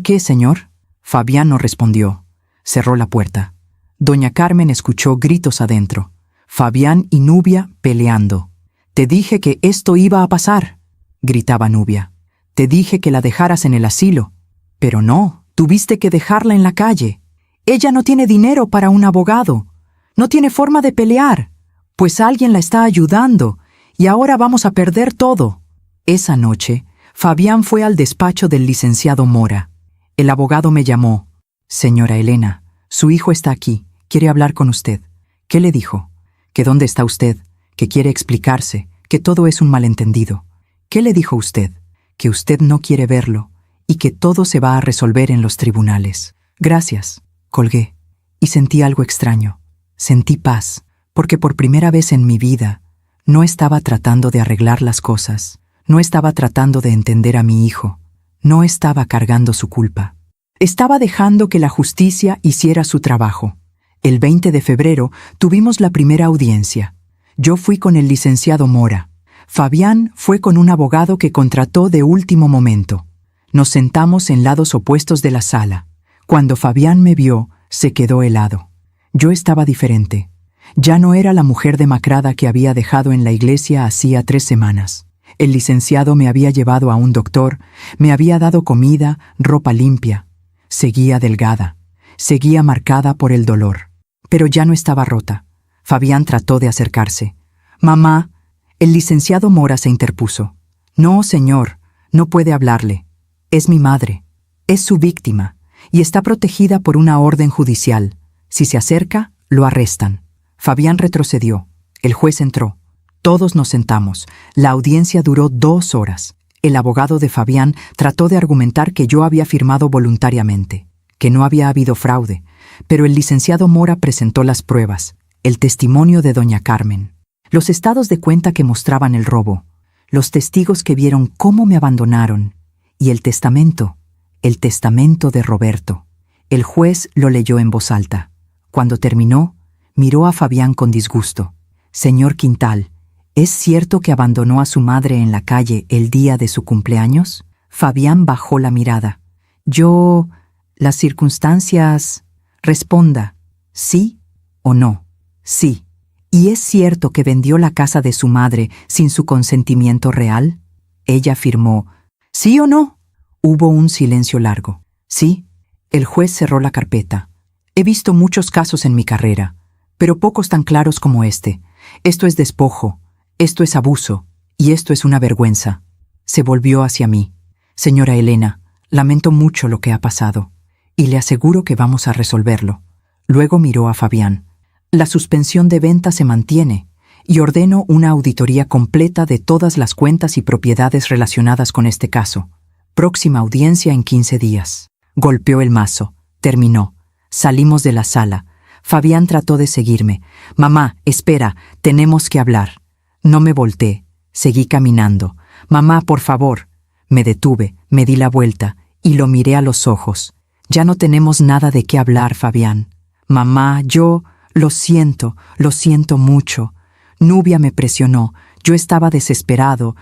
S1: qué, señor?». Fabián no respondió. Cerró la puerta. Doña Carmen escuchó gritos adentro. Fabián y Nubia peleando. «Te dije que esto iba a pasar», gritaba Nubia. «Te dije que la dejaras en el asilo». «Pero no, tuviste que dejarla en la calle. Ella no tiene dinero para un abogado. No tiene forma de pelear, pues alguien la está ayudando, y ahora vamos a perder todo». Esa noche, Fabián fue al despacho del licenciado Mora. El abogado me llamó. «Señora Elena, su hijo está aquí, quiere hablar con usted». «¿Qué le dijo?». «Que dónde está usted, que quiere explicarse, que todo es un malentendido». «¿Qué le dijo usted?». «Que usted no quiere verlo, y que todo se va a resolver en los tribunales». «Gracias». Colgué, y sentí algo extraño. Sentí paz, porque por primera vez en mi vida no estaba tratando de arreglar las cosas, no estaba tratando de entender a mi hijo, no estaba cargando su culpa. Estaba dejando que la justicia hiciera su trabajo. El 20 de febrero tuvimos la primera audiencia. Yo fui con el licenciado Mora. Fabián fue con un abogado que contrató de último momento. Nos sentamos en lados opuestos de la sala. Cuando Fabián me vio, se quedó helado. Yo estaba diferente. Ya no era la mujer demacrada que había dejado en la iglesia hacía 3 semanas. El licenciado me había llevado a un doctor, me había dado comida, ropa limpia. Seguía delgada, seguía marcada por el dolor. Pero ya no estaba rota. Fabián trató de acercarse. «Mamá», el licenciado Mora se interpuso. «No, señor, no puede hablarle. Es mi madre. Es su víctima, y está protegida por una orden judicial. Si se acerca, lo arrestan». Fabián retrocedió. El juez entró. Todos nos sentamos. La audiencia duró 2 horas. El abogado de Fabián trató de argumentar que yo había firmado voluntariamente, que no había habido fraude, pero el licenciado Mora presentó las pruebas, el testimonio de doña Carmen. los estados de cuenta que mostraban el robo, los testigos que vieron cómo me abandonaron, y el testamento de Roberto. El juez lo leyó en voz alta. Cuando terminó, miró a Fabián con disgusto. «Señor Quintal, ¿es cierto que abandonó a su madre en la calle el día de su cumpleaños?» Fabián bajó la mirada. «Las circunstancias...» Responda, ¿sí o no? Sí. ¿Y es cierto que vendió la casa de su madre sin su consentimiento real? Ella afirmó, ¿sí o no? Hubo un silencio largo. Sí. El juez cerró la carpeta. He visto muchos casos en mi carrera, pero pocos tan claros como este. Esto es despojo, esto es abuso, y esto es una vergüenza. Se volvió hacia mí. Señora Elena, lamento mucho lo que ha pasado, y le aseguro que vamos a resolverlo. Luego miró a Fabián. La suspensión de venta se mantiene, y ordeno una auditoría completa de todas las cuentas y propiedades relacionadas con este caso. Próxima audiencia en 15 días. Golpeó el mazo. Terminó. Salimos de la sala. Fabián trató de seguirme. «Mamá, espera, tenemos que hablar». No me volteé. Seguí caminando. «Mamá, por favor». Me detuve, me di la vuelta y lo miré a los ojos. «Ya no tenemos nada de qué hablar, Fabián. Mamá, lo siento mucho. Nubia me presionó. Yo estaba desesperado.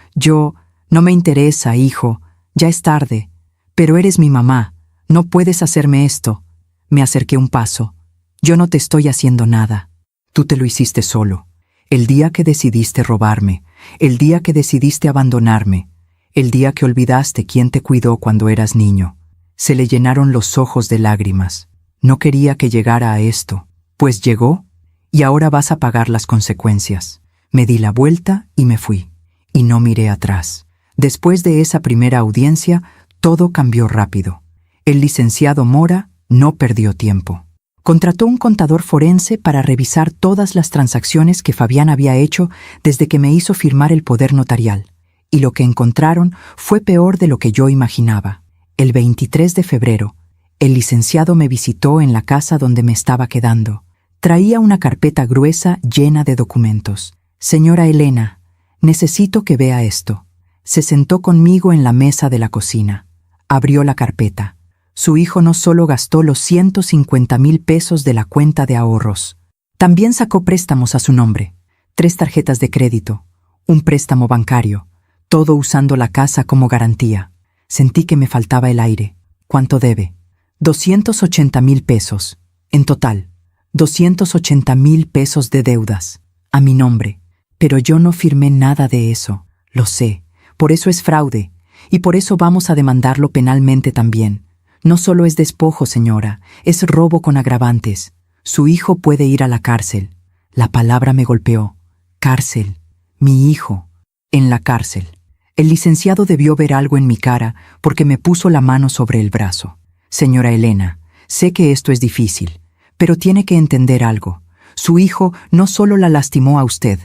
S1: No me interesa, hijo. Ya es tarde. Pero eres mi mamá. No puedes hacerme esto». Me acerqué un paso. «Yo no te estoy haciendo nada. Tú te lo hiciste solo. El día que decidiste robarme, el día que decidiste abandonarme, el día que olvidaste quién te cuidó cuando eras niño». Se le llenaron los ojos de lágrimas. No quería que llegara a esto. Pues llegó, y ahora vas a pagar las consecuencias. Me di la vuelta y me fui. Y no miré atrás. Después de esa primera audiencia, todo cambió rápido. El licenciado Mora no perdió tiempo. Contrató un contador forense para revisar todas las transacciones que Fabián había hecho desde que me hizo firmar el poder notarial. Y lo que encontraron fue peor de lo que yo imaginaba. El 23 de febrero, el licenciado me visitó en la casa donde me estaba quedando. Traía una carpeta gruesa llena de documentos. «Señora Elena, necesito que vea esto». Se sentó conmigo en la mesa de la cocina. Abrió la carpeta. Su hijo no solo gastó los 150,000 pesos de la cuenta de ahorros, también sacó préstamos a su nombre, 3 tarjetas de crédito, un préstamo bancario, todo usando la casa como garantía. Sentí que me faltaba el aire. ¿Cuánto debe? 280,000 pesos. En total, 280,000 pesos de deudas, a mi nombre. Pero yo no firmé nada de eso. Lo sé. Por eso es fraude. Y por eso vamos a demandarlo penalmente también. No solo es despojo, señora, es robo con agravantes. Su hijo puede ir a la cárcel. La palabra me golpeó. Cárcel. Mi hijo. En la cárcel. El licenciado debió ver algo en mi cara porque me puso la mano sobre el brazo. Señora Elena, sé que esto es difícil, pero tiene que entender algo. Su hijo no solo la lastimó a usted,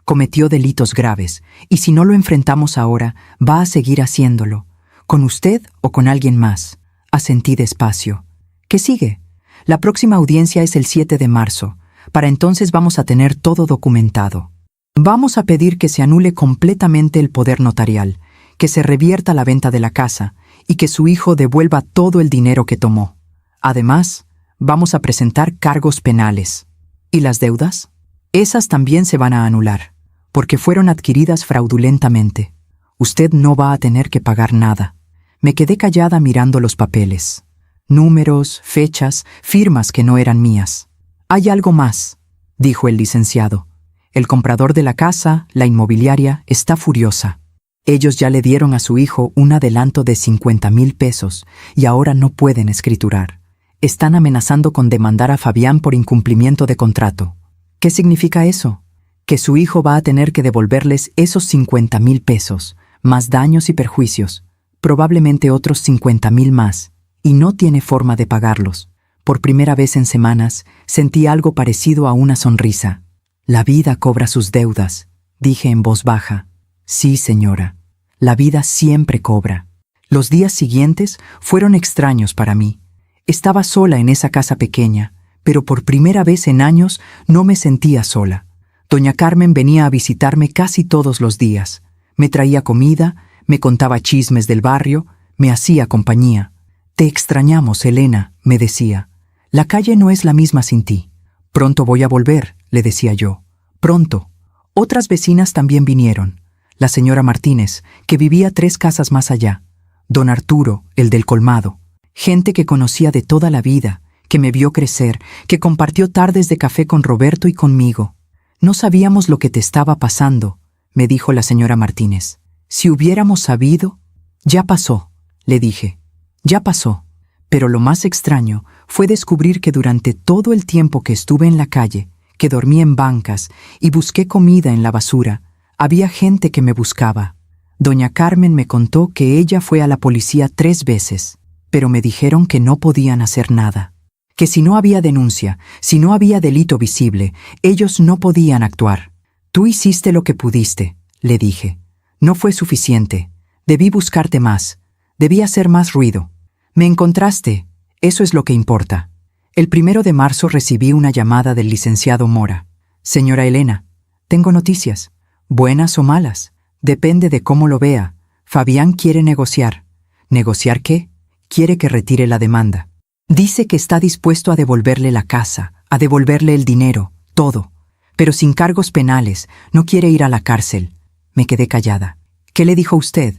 S1: cometió delitos graves, y si no lo enfrentamos ahora, va a seguir haciéndolo. ¿Con usted o con alguien más? Asentí despacio. ¿Qué sigue? La próxima audiencia es el 7 de marzo. Para entonces vamos a tener todo documentado. Vamos a pedir que se anule completamente el poder notarial, que se revierta la venta de la casa y que su hijo devuelva todo el dinero que tomó. Además, vamos a presentar cargos penales. ¿Y las deudas? Esas también se van a anular, porque fueron adquiridas fraudulentamente. Usted no va a tener que pagar nada. Me quedé callada mirando los papeles. Números, fechas, firmas que no eran mías. «Hay algo más», dijo el licenciado. «El comprador de la casa, la inmobiliaria, está furiosa. Ellos ya le dieron a su hijo un adelanto de 50,000 pesos y ahora no pueden escriturar. Están amenazando con demandar a Fabián por incumplimiento de contrato». ¿Qué significa eso? Que su hijo va a tener que devolverles esos 50,000 pesos, más daños y perjuicios, probablemente otros 50,000 más, y no tiene forma de pagarlos. Por primera vez en semanas, sentí algo parecido a una sonrisa. «La vida cobra sus deudas», dije en voz baja. «Sí, señora, la vida siempre cobra». Los días siguientes fueron extraños para mí. Estaba sola en esa casa pequeña, pero por primera vez en años no me sentía sola. Doña Carmen venía a visitarme casi todos los días. Me traía comida, me contaba chismes del barrio, me hacía compañía. «Te extrañamos, Elena», me decía. «La calle no es la misma sin ti». «Pronto voy a volver», le decía yo. «Pronto». Otras vecinas también vinieron. La señora Martínez, que vivía 3 casas más allá. Don Arturo, el del colmado. Gente que conocía de toda la vida, que me vio crecer, que compartió tardes de café con Roberto y conmigo. «No sabíamos lo que te estaba pasando», me dijo la señora Martínez. «Si hubiéramos sabido...». «Ya pasó», le dije. «Ya pasó». Pero lo más extraño fue descubrir que durante todo el tiempo que estuve en la calle, que dormí en bancas y busqué comida en la basura, había gente que me buscaba. Doña Carmen me contó que ella fue a la policía 3 veces, pero me dijeron que no podían hacer nada. Que si no había denuncia, si no había delito visible, ellos no podían actuar. «Tú hiciste lo que pudiste», le dije. «No fue suficiente. Debí buscarte más. Debí hacer más ruido. Me encontraste. Eso es lo que importa». El 1 de marzo recibí una llamada del licenciado Mora. «Señora Elena, tengo noticias. Buenas o malas. Depende de cómo lo vea. Fabián quiere negociar». «¿Negociar qué?» «Quiere que retire la demanda. Dice que está dispuesto a devolverle la casa, a devolverle el dinero, todo. Pero sin cargos penales, no quiere ir a la cárcel». Me quedé callada. «¿Qué le dijo usted?»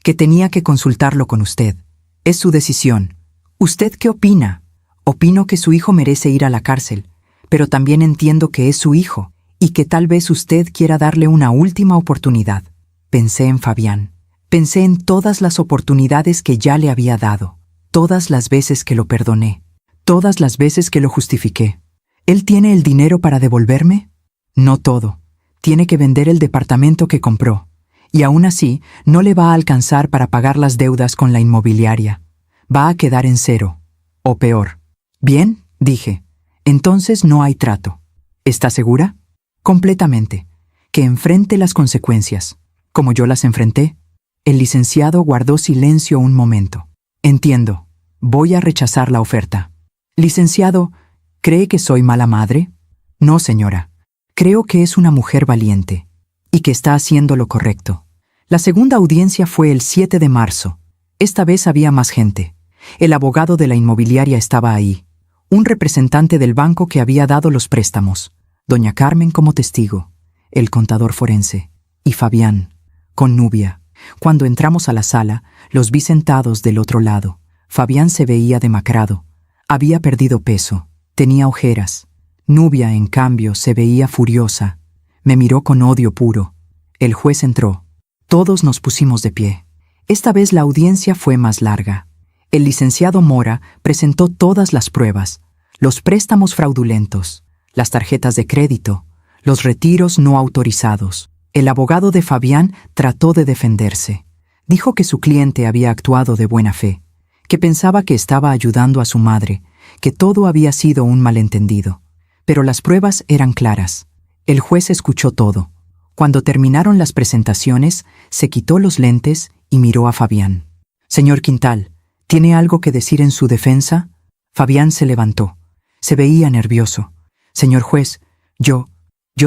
S1: «Que tenía que consultarlo con usted. Es su decisión. ¿Usted qué opina?» «Opino que su hijo merece ir a la cárcel, pero también entiendo que es su hijo y que tal vez usted quiera darle una última oportunidad». Pensé en Fabián. Pensé en todas las oportunidades que ya le había dado, todas las veces que lo perdoné, todas las veces que lo justifiqué. ¿Él tiene el dinero para devolverme? No todo. Tiene que vender el departamento que compró, y aún así no le va a alcanzar para pagar las deudas con la inmobiliaria. Va a quedar en cero, o peor. «Bien», dije, «entonces no hay trato». «¿Está segura?» «Completamente. Que enfrente las consecuencias, como yo las enfrenté». El licenciado guardó silencio un momento. «Entiendo. Voy a rechazar la oferta». «Licenciado, ¿cree que soy mala madre?» «No, señora. Creo que es una mujer valiente y que está haciendo lo correcto». La segunda audiencia fue el 7 de marzo. Esta vez había más gente. El abogado de la inmobiliaria estaba ahí. Un representante del banco que había dado los préstamos. Doña Carmen como testigo. El contador forense. Y Fabián, con Nubia. Cuando entramos a la sala, los vi sentados del otro lado. Fabián se veía demacrado. Había perdido peso. Tenía ojeras. Nubia, en cambio, se veía furiosa. Me miró con odio puro. El juez entró. Todos nos pusimos de pie. Esta vez la audiencia fue más larga. El licenciado Mora presentó todas las pruebas, los préstamos fraudulentos, las tarjetas de crédito, los retiros no autorizados. El abogado de Fabián trató de defenderse. Dijo que su cliente había actuado de buena fe, que pensaba que estaba ayudando a su madre, que todo había sido un malentendido. Pero las pruebas eran claras. El juez escuchó todo. Cuando terminaron las presentaciones, se quitó los lentes y miró a Fabián. «Señor Quintal, ¿tiene algo que decir en su defensa?» Fabián se levantó. Se veía nervioso. «Señor juez, yo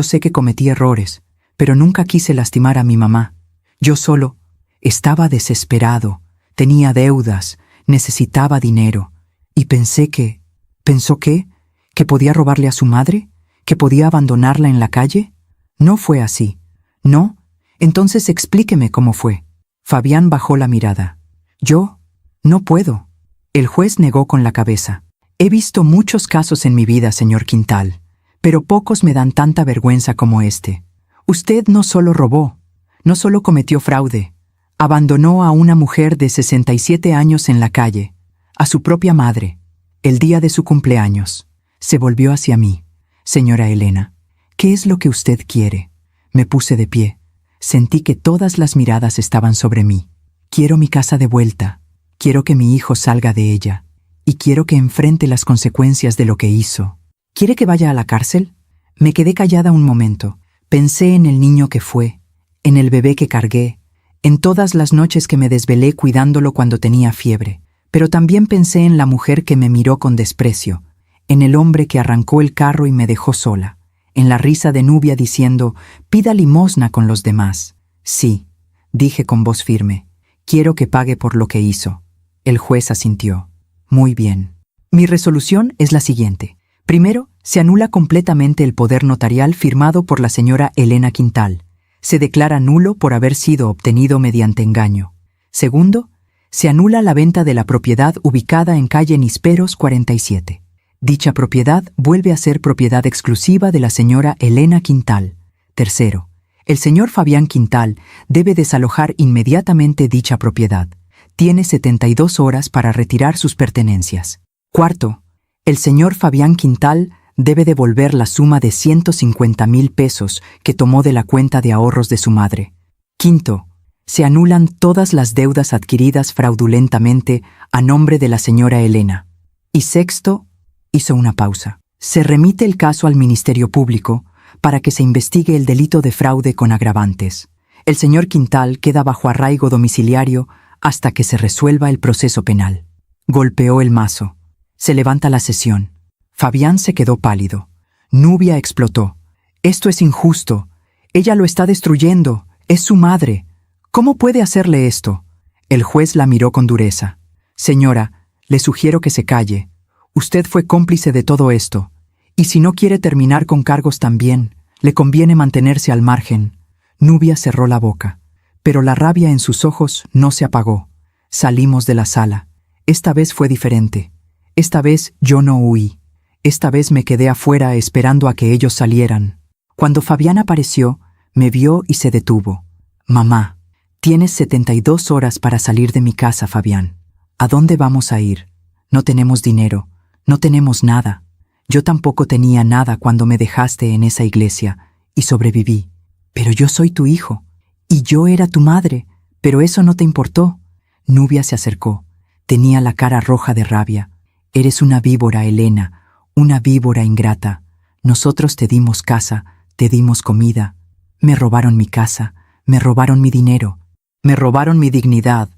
S1: sé que cometí errores, pero nunca quise lastimar a mi mamá. Yo solo estaba desesperado, tenía deudas, necesitaba dinero, y pensó que podía robarle a su madre, que podía abandonarla en la calle. No fue así. ¿No? Entonces explíqueme cómo fue». Fabián bajó la mirada. «Yo no puedo». El juez negó con la cabeza. «He visto muchos casos en mi vida, señor Quintal, pero pocos me dan tanta vergüenza como este. Usted no solo robó, no solo cometió fraude, abandonó a una mujer de 67 años en la calle, a su propia madre, el día de su cumpleaños. Se volvió hacia mí. «Señora Elena, ¿qué es lo que usted quiere?» Me puse de pie. Sentí que todas las miradas estaban sobre mí. «Quiero mi casa de vuelta. Quiero que mi hijo salga de ella. Y quiero que enfrente las consecuencias de lo que hizo». «¿Quiere que vaya a la cárcel?» Me quedé callada un momento. Pensé en el niño que fue, en el bebé que cargué, en todas las noches que me desvelé cuidándolo cuando tenía fiebre. Pero también pensé en la mujer que me miró con desprecio, en el hombre que arrancó el carro y me dejó sola, en la risa de Nubia diciendo, «Pida limosna con los demás». «Sí», dije con voz firme, «quiero que pague por lo que hizo». El juez asintió. «Muy bien. Mi resolución es la siguiente. Primero, se anula completamente el poder notarial firmado por la señora Elena Quintal. Se declara nulo por haber sido obtenido mediante engaño. Segundo, se anula la venta de la propiedad ubicada en calle Nisperos 47. Dicha propiedad vuelve a ser propiedad exclusiva de la señora Elena Quintal. Tercero, el señor Fabián Quintal debe desalojar inmediatamente dicha propiedad. Tiene 72 horas para retirar sus pertenencias. Cuarto, el señor Fabián Quintal debe devolver la suma de 150,000 pesos que tomó de la cuenta de ahorros de su madre. Quinto, se anulan todas las deudas adquiridas fraudulentamente a nombre de la señora Elena. Y sexto, hizo una pausa. Se remite el caso al Ministerio Público para que se investigue el delito de fraude con agravantes. El señor Quintal queda bajo arraigo domiciliario hasta que se resuelva el proceso penal. Golpeó el mazo. Se levanta la sesión. Fabián se quedó pálido. Nubia explotó. «Esto es injusto. Ella lo está destruyendo. Es su madre. ¿Cómo puede hacerle esto?» El juez la miró con dureza. «Señora, le sugiero que se calle. Usted fue cómplice de todo esto. Y si no quiere terminar con cargos también, le conviene mantenerse al margen». Nubia cerró la boca, pero la rabia en sus ojos no se apagó. Salimos de la sala. Esta vez fue diferente. Esta vez yo no huí. Esta vez me quedé afuera esperando a que ellos salieran. Cuando Fabián apareció, me vio y se detuvo. «Mamá, tienes 72 horas para salir de mi casa, Fabián. ¿A dónde vamos a ir? No tenemos dinero, no tenemos nada. Yo tampoco tenía nada cuando me dejaste en esa iglesia y sobreviví. Pero yo soy tu hijo, y yo era tu madre, pero eso no te importó». Nubia se acercó. Tenía la cara roja de rabia. «Eres una víbora, Elena, una víbora ingrata. Nosotros te dimos casa, te dimos comida. Me robaron mi casa, me robaron mi dinero, me robaron mi dignidad.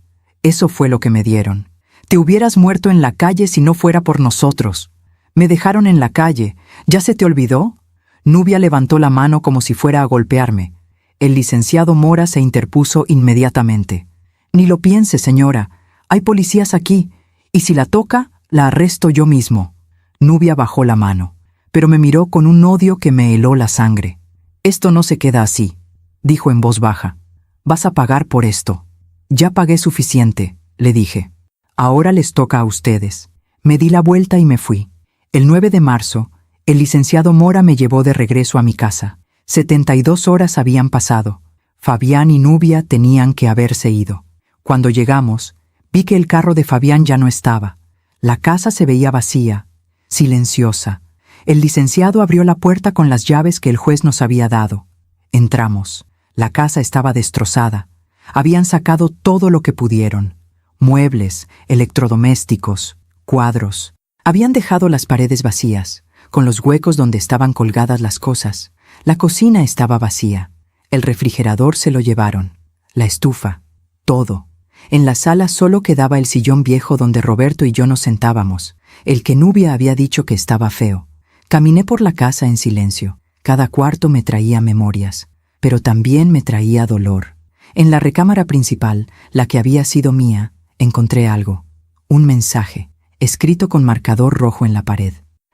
S1: Eso fue lo que me dieron. Te hubieras muerto en la calle si no fuera por nosotros. Me dejaron en la calle. ¿Ya se te olvidó?». Nubia levantó la mano como si fuera a golpearme. El licenciado Mora se interpuso inmediatamente. «Ni lo piense, señora. Hay policías aquí, y si la toca, la arresto yo mismo». Nubia bajó la mano, pero me miró con un odio que me heló la sangre. «Esto no se queda así», dijo en voz baja. «Vas a pagar por esto». «Ya pagué suficiente», le dije. «Ahora les toca a ustedes». Me di la vuelta y me fui. El 9 de marzo, el licenciado Mora me llevó de regreso a mi casa. 72 horas habían pasado. Fabián y Nubia tenían que haberse ido. Cuando llegamos, vi que el carro de Fabián ya no estaba. La casa se veía vacía, silenciosa. El licenciado abrió la puerta con las llaves que el juez nos había dado. Entramos. La casa estaba destrozada. Habían sacado todo lo que pudieron. Muebles, electrodomésticos, cuadros. Habían dejado las paredes vacías, con los huecos donde estaban colgadas las cosas. La cocina estaba vacía. El refrigerador se lo llevaron. La estufa. Todo. En la sala solo quedaba el sillón viejo donde Roberto y yo nos sentábamos, el que Nubia había dicho que estaba feo. Caminé por la casa en silencio. Cada cuarto me traía memorias, pero también me traía dolor. En la recámara principal, la que había sido mía, encontré algo. Un mensaje, escrito con marcador rojo en la pared.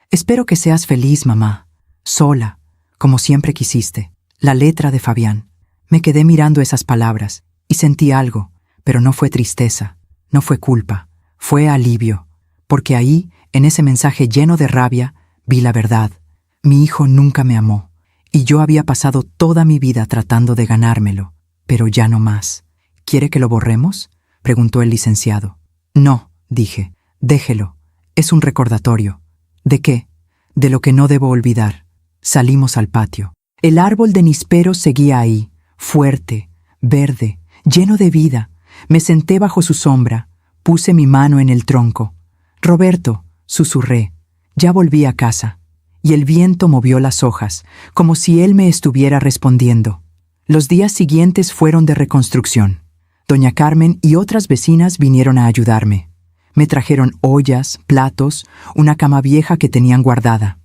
S1: «Espero que seas feliz, mamá. Sola, como siempre quisiste». La letra de Fabián. Me quedé mirando esas palabras y sentí algo, pero no fue tristeza, no fue culpa, fue alivio, porque ahí, en ese mensaje lleno de rabia, vi la verdad. Mi hijo nunca me amó, y yo había pasado toda mi vida tratando de ganármelo, pero ya no más. «¿Quiere que lo borremos?», preguntó el licenciado. «No», dije, «déjelo. Es un recordatorio». «¿De qué?». «De lo que no debo olvidar». Salimos al patio. El árbol de níspero seguía ahí, fuerte, verde, lleno de vida. Me senté bajo su sombra, puse mi mano en el tronco. «Roberto», susurré, «ya volví a casa». Y el viento movió las hojas, como si él me estuviera respondiendo. Los días siguientes fueron de reconstrucción. Doña Carmen y otras vecinas vinieron a ayudarme. Me trajeron ollas, platos, una cama vieja que tenían guardada.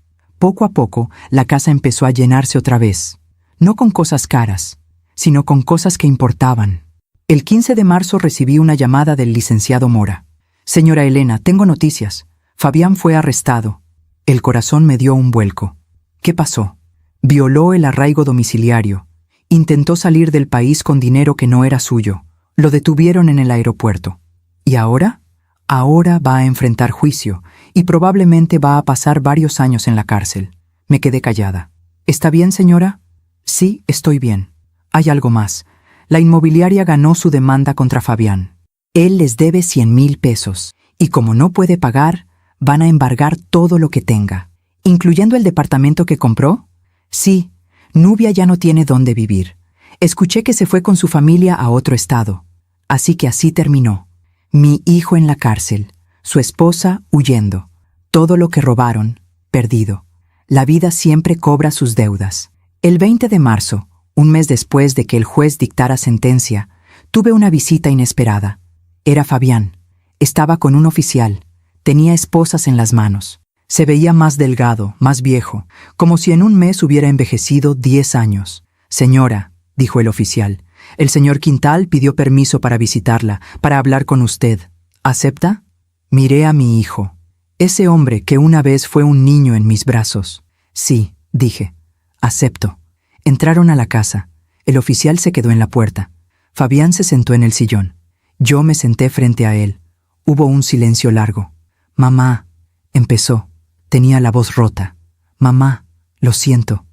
S1: Poco a poco, la casa empezó a llenarse otra vez, no con cosas caras, sino con cosas que importaban. El 15 de marzo recibí una llamada del licenciado Mora. «Señora Elena, tengo noticias. Fabián fue arrestado». El corazón me dio un vuelco. ¿Qué pasó? Violó el arraigo domiciliario. Intentó salir del país con dinero que no era suyo. Lo detuvieron en el aeropuerto. ¿Y ahora? Ahora va a enfrentar juicio y probablemente va a pasar varios años en la cárcel. Me quedé callada. ¿Está bien, señora? Sí, estoy bien. Hay algo más. La inmobiliaria ganó su demanda contra Fabián. Él les debe 100,000 pesos y como no puede pagar, van a embargar todo lo que tenga. ¿Incluyendo el departamento que compró? Sí, Nubia ya no tiene dónde vivir. Escuché que se fue con su familia a otro estado. Así que así terminó. Mi hijo en la cárcel, su esposa huyendo. Todo lo que robaron, perdido. La vida siempre cobra sus deudas. El 20 de marzo, un mes después de que el juez dictara sentencia, tuve una visita inesperada. Era Fabián. Estaba con un oficial. Tenía esposas en las manos. Se veía más delgado, más viejo, como si en un mes hubiera envejecido 10 años. «Señora», dijo el oficial, «el señor Quintal pidió permiso para visitarla, para hablar con usted. ¿Acepta?» Miré a mi hijo. Ese hombre que una vez fue un niño en mis brazos. «Sí», dije, «acepto». Entraron a la casa. El oficial se quedó en la puerta. Fabián se sentó en el sillón. Yo me senté frente a él. Hubo un silencio largo. «Mamá», empezó. Tenía la voz rota. «Mamá, lo siento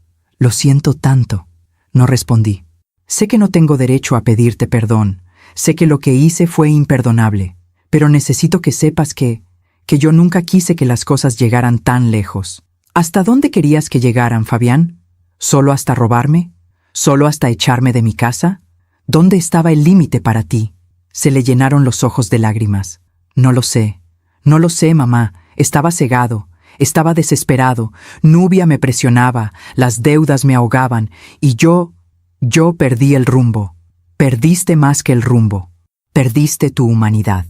S1: tanto». No respondí. Sé que no tengo derecho a pedirte perdón. Sé que lo que hice fue imperdonable. Pero necesito que sepas que yo nunca quise que las cosas llegaran tan lejos. ¿Hasta dónde querías que llegaran, Fabián? ¿Solo hasta robarme? ¿Solo hasta echarme de mi casa? ¿Dónde estaba el límite para ti? Se le llenaron los ojos de lágrimas. No lo sé, mamá. Estaba cegado. Estaba desesperado. Nubia me presionaba, las deudas me ahogaban y yo perdí el rumbo. Perdiste más que el rumbo. Perdiste tu humanidad.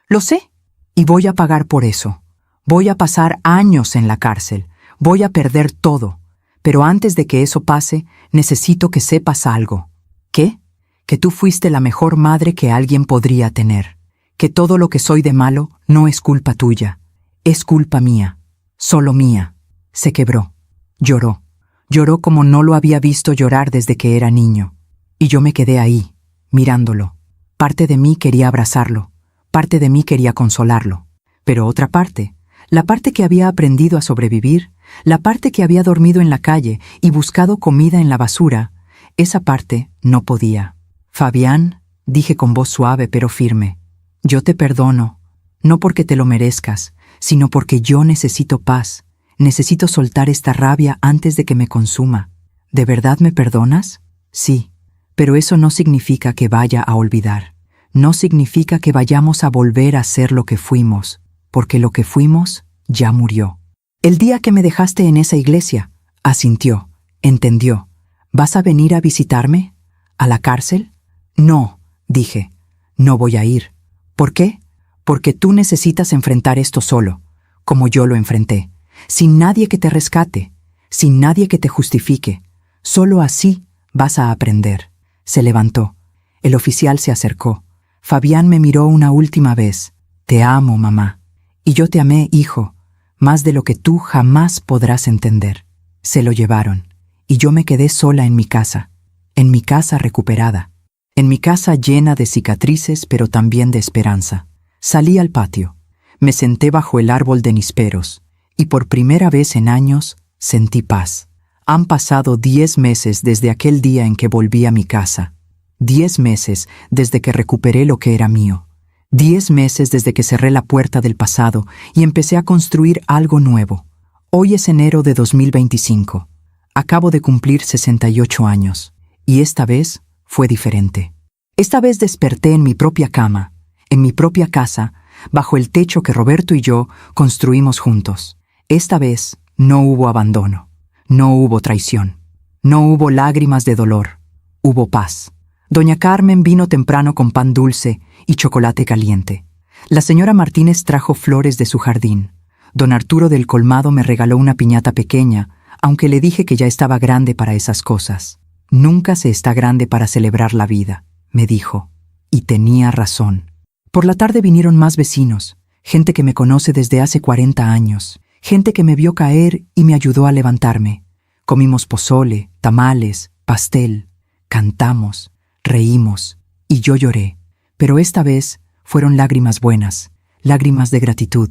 S1: Lo sé, y voy a pagar por eso. Voy a pasar años en la cárcel. Voy a perder todo. Pero antes de que eso pase, necesito que sepas algo. ¿Qué? Que tú fuiste la mejor madre que alguien podría tener. Que todo lo que soy de malo no es culpa tuya. Es culpa mía. Solo mía. Se quebró. Lloró. Lloró como no lo había visto llorar desde que era niño. Y yo me quedé ahí, mirándolo. Parte de mí quería abrazarlo. Parte de mí quería consolarlo. Pero otra parte, la parte que había aprendido a sobrevivir, la parte que había dormido en la calle y buscado comida en la basura, esa parte no podía. «Fabián», dije con voz suave pero firme, «yo te perdono, no porque te lo merezcas, sino porque yo necesito paz, necesito soltar esta rabia antes de que me consuma. ¿De verdad me perdonas?» «Sí, pero eso no significa que vaya a olvidar. No significa que vayamos a volver a ser lo que fuimos, porque lo que fuimos ya murió». «El día que me dejaste en esa iglesia», asintió, entendió. «¿Vas a venir a visitarme? ¿A la cárcel?» «No», dije, «no voy a ir». «¿Por qué?» «Porque tú necesitas enfrentar esto solo, como yo lo enfrenté, sin nadie que te rescate, sin nadie que te justifique. Solo así vas a aprender». Se levantó. El oficial se acercó. Fabián me miró una última vez. «Te amo, mamá. Y yo te amé, hijo, más de lo que tú jamás podrás entender». Se lo llevaron, y yo me quedé sola en mi casa recuperada, en mi casa llena de cicatrices pero también de esperanza. Salí al patio, me senté bajo el árbol de nísperos, y por primera vez en años sentí paz. Han pasado 10 meses desde aquel día en que volví a mi casa. 10 meses desde que recuperé lo que era mío. 10 meses desde que cerré la puerta del pasado y empecé a construir algo nuevo. Hoy es enero de 2025. Acabo de cumplir 68 años. Y esta vez fue diferente. Esta vez desperté en mi propia cama, en mi propia casa, bajo el techo que Roberto y yo construimos juntos. Esta vez no hubo abandono, no hubo traición, no hubo lágrimas de dolor, hubo paz. Doña Carmen vino temprano con pan dulce y chocolate caliente. La señora Martínez trajo flores de su jardín. Don Arturo del colmado me regaló una piñata pequeña, aunque le dije que ya estaba grande para esas cosas. Nunca se está grande para celebrar la vida, me dijo. Y tenía razón. Por la tarde vinieron más vecinos, gente que me conoce desde hace 40 años, gente que me vio caer y me ayudó a levantarme. Comimos pozole, tamales, pastel, cantamos, reímos, y yo lloré. Pero esta vez fueron lágrimas buenas, lágrimas de gratitud,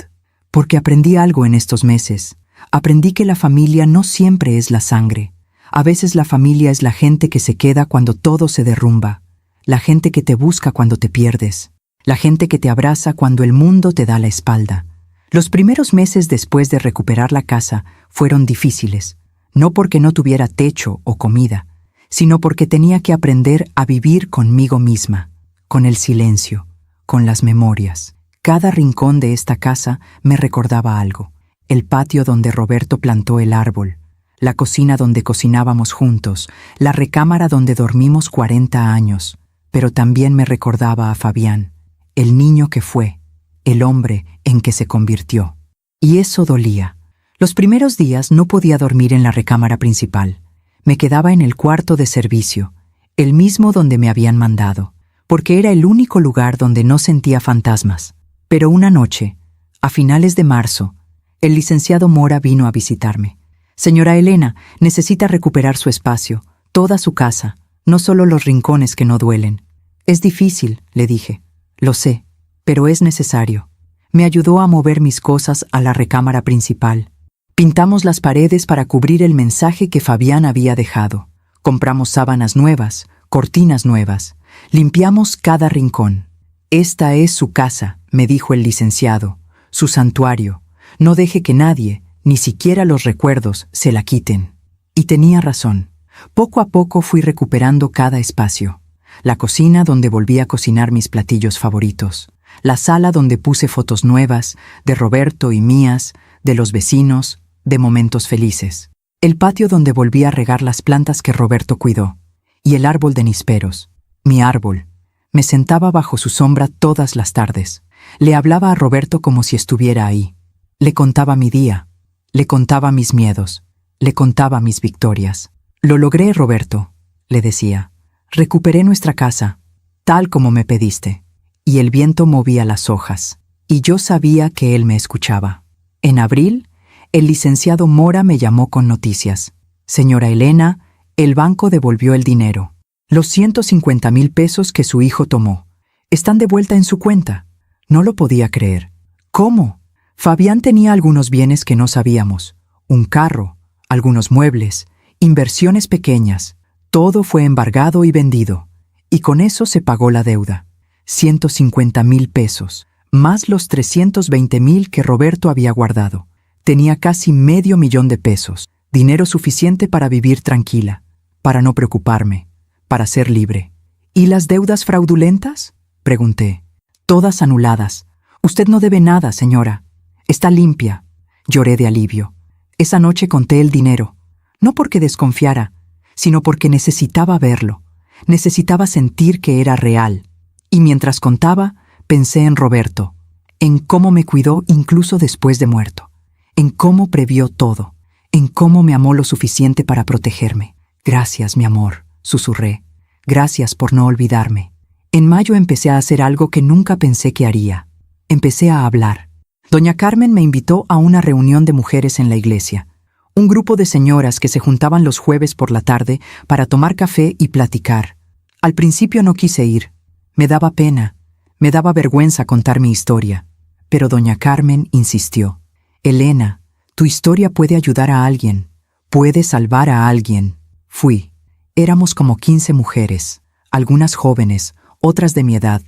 S1: porque aprendí algo en estos meses. Aprendí que la familia no siempre es la sangre. A veces la familia es la gente que se queda cuando todo se derrumba, la gente que te busca cuando te pierdes, la gente que te abraza cuando el mundo te da la espalda. Los primeros meses después de recuperar la casa fueron difíciles, no porque no tuviera techo o comida, sino porque tenía que aprender a vivir conmigo misma, con el silencio, con las memorias. Cada rincón de esta casa me recordaba algo. El patio donde Roberto plantó el árbol, la cocina donde cocinábamos juntos, la recámara donde dormimos 40 años, pero también me recordaba a Fabián, el niño que fue, el hombre en que se convirtió. Y eso dolía. Los primeros días no podía dormir en la recámara principal. Me quedaba en el cuarto de servicio, el mismo donde me habían mandado, porque era el único lugar donde no sentía fantasmas. Pero una noche, a finales de marzo, el licenciado Mora vino a visitarme. Señora Elena, necesita recuperar su espacio, toda su casa, no solo los rincones que no duelen. Es difícil, le dije. Lo sé, pero es necesario. Me ayudó a mover mis cosas a la recámara principal. Pintamos las paredes para cubrir el mensaje que Fabián había dejado. Compramos sábanas nuevas, cortinas nuevas. Limpiamos cada rincón. Esta es su casa, me dijo el licenciado, su santuario. No deje que nadie, ni siquiera los recuerdos, se la quiten. Y tenía razón. Poco a poco fui recuperando cada espacio. La cocina donde volví a cocinar mis platillos favoritos. La sala donde puse fotos nuevas, de Roberto y mías, de los vecinos, de momentos felices. El patio donde volví a regar las plantas que Roberto cuidó. Y el árbol de nísperos, mi árbol. Me sentaba bajo su sombra todas las tardes. Le hablaba a Roberto como si estuviera ahí. Le contaba mi día. Le contaba mis miedos. Le contaba mis victorias. Lo logré, Roberto, le decía. Recuperé nuestra casa, tal como me pediste. Y el viento movía las hojas. Y yo sabía que él me escuchaba. En abril, el licenciado Mora me llamó con noticias. Señora Elena, el banco devolvió el dinero. Los 150,000 pesos que su hijo tomó. Están de vuelta en su cuenta. No lo podía creer. ¿Cómo? Fabián tenía algunos bienes que no sabíamos. Un carro, algunos muebles, inversiones pequeñas. Todo fue embargado y vendido. Y con eso se pagó la deuda. 150,000 pesos, más los 320,000 que Roberto había guardado. Tenía casi $500,000 de pesos. Dinero suficiente para vivir tranquila, para no preocuparme, para ser libre. ¿Y las deudas fraudulentas? Pregunté. Todas anuladas. Usted no debe nada, señora. Está limpia. Lloré de alivio. Esa noche conté el dinero, no porque desconfiara, sino porque necesitaba verlo. Necesitaba sentir que era real. Y mientras contaba, pensé en Roberto, en cómo me cuidó incluso después de muerto, en cómo previó todo, en cómo me amó lo suficiente para protegerme. Gracias, mi amor, susurré. Gracias por no olvidarme. En mayo empecé a hacer algo que nunca pensé que haría. Empecé a hablar. Doña Carmen me invitó a una reunión de mujeres en la iglesia. Un grupo de señoras que se juntaban los jueves por la tarde para tomar café y platicar. Al principio no quise ir. Me daba pena, me daba vergüenza contar mi historia. Pero doña Carmen insistió. Elena, tu historia puede ayudar a alguien, puede salvar a alguien. Fui. Éramos como 15 mujeres, algunas jóvenes, otras de mi edad,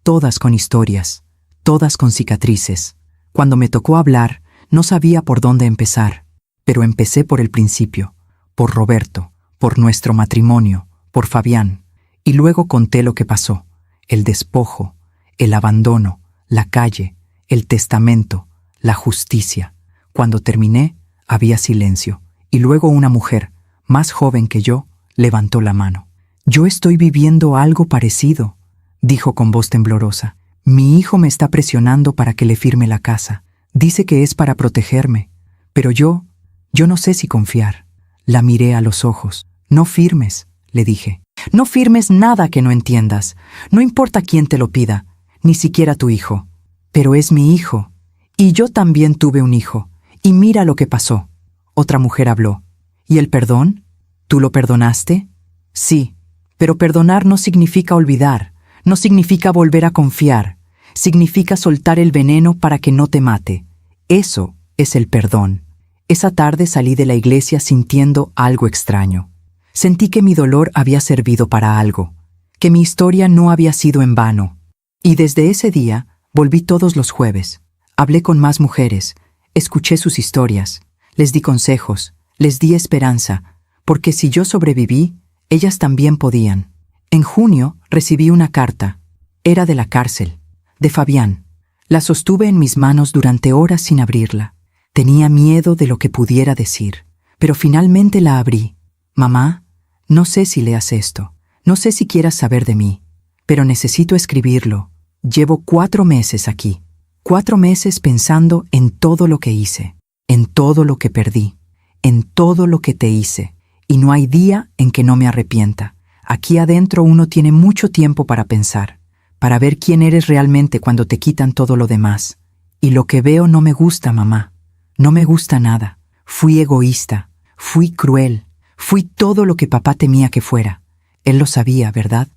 S1: todas con historias, todas con cicatrices. Cuando me tocó hablar, no sabía por dónde empezar, pero empecé por el principio, por Roberto, por nuestro matrimonio, por Fabián, y luego conté lo que pasó, el despojo, el abandono, la calle, el testamento, la justicia. Cuando terminé, había silencio, y luego una mujer, más joven que yo, levantó la mano. Yo estoy viviendo algo parecido, dijo con voz temblorosa. Mi hijo me está presionando para que le firme la casa. Dice que es para protegerme, pero yo no sé si confiar. La miré a los ojos. No firmes, le dije. No firmes nada que no entiendas. No importa quién te lo pida, ni siquiera tu hijo. Pero es mi hijo. Y yo también tuve un hijo. Y mira lo que pasó. Otra mujer habló. ¿Y el perdón? ¿Tú lo perdonaste? Sí, pero perdonar no significa olvidar, no significa volver a confiar, significa soltar el veneno para que no te mate. Eso es el perdón. Esa tarde salí de la iglesia sintiendo algo extraño. Sentí que mi dolor había servido para algo, que mi historia no había sido en vano. Y desde ese día volví todos los jueves. Hablé con más mujeres, escuché sus historias, les di consejos, les di esperanza, porque si yo sobreviví, ellas también podían. En junio recibí una carta. Era de la cárcel, de Fabián. La sostuve en mis manos durante horas sin abrirla. Tenía miedo de lo que pudiera decir, pero finalmente la abrí. Mamá, no sé si leas esto, no sé si quieras saber de mí, pero necesito escribirlo. Llevo 4 meses aquí, 4 meses pensando en todo lo que hice, en todo lo que perdí, en todo lo que te hice, y no hay día en que no me arrepienta. Aquí adentro uno tiene mucho tiempo para pensar, para ver quién eres realmente cuando te quitan todo lo demás. Y lo que veo no me gusta, mamá. No me gusta nada. Fui egoísta, fui cruel, fui todo lo que papá temía que fuera. Él lo sabía, ¿verdad?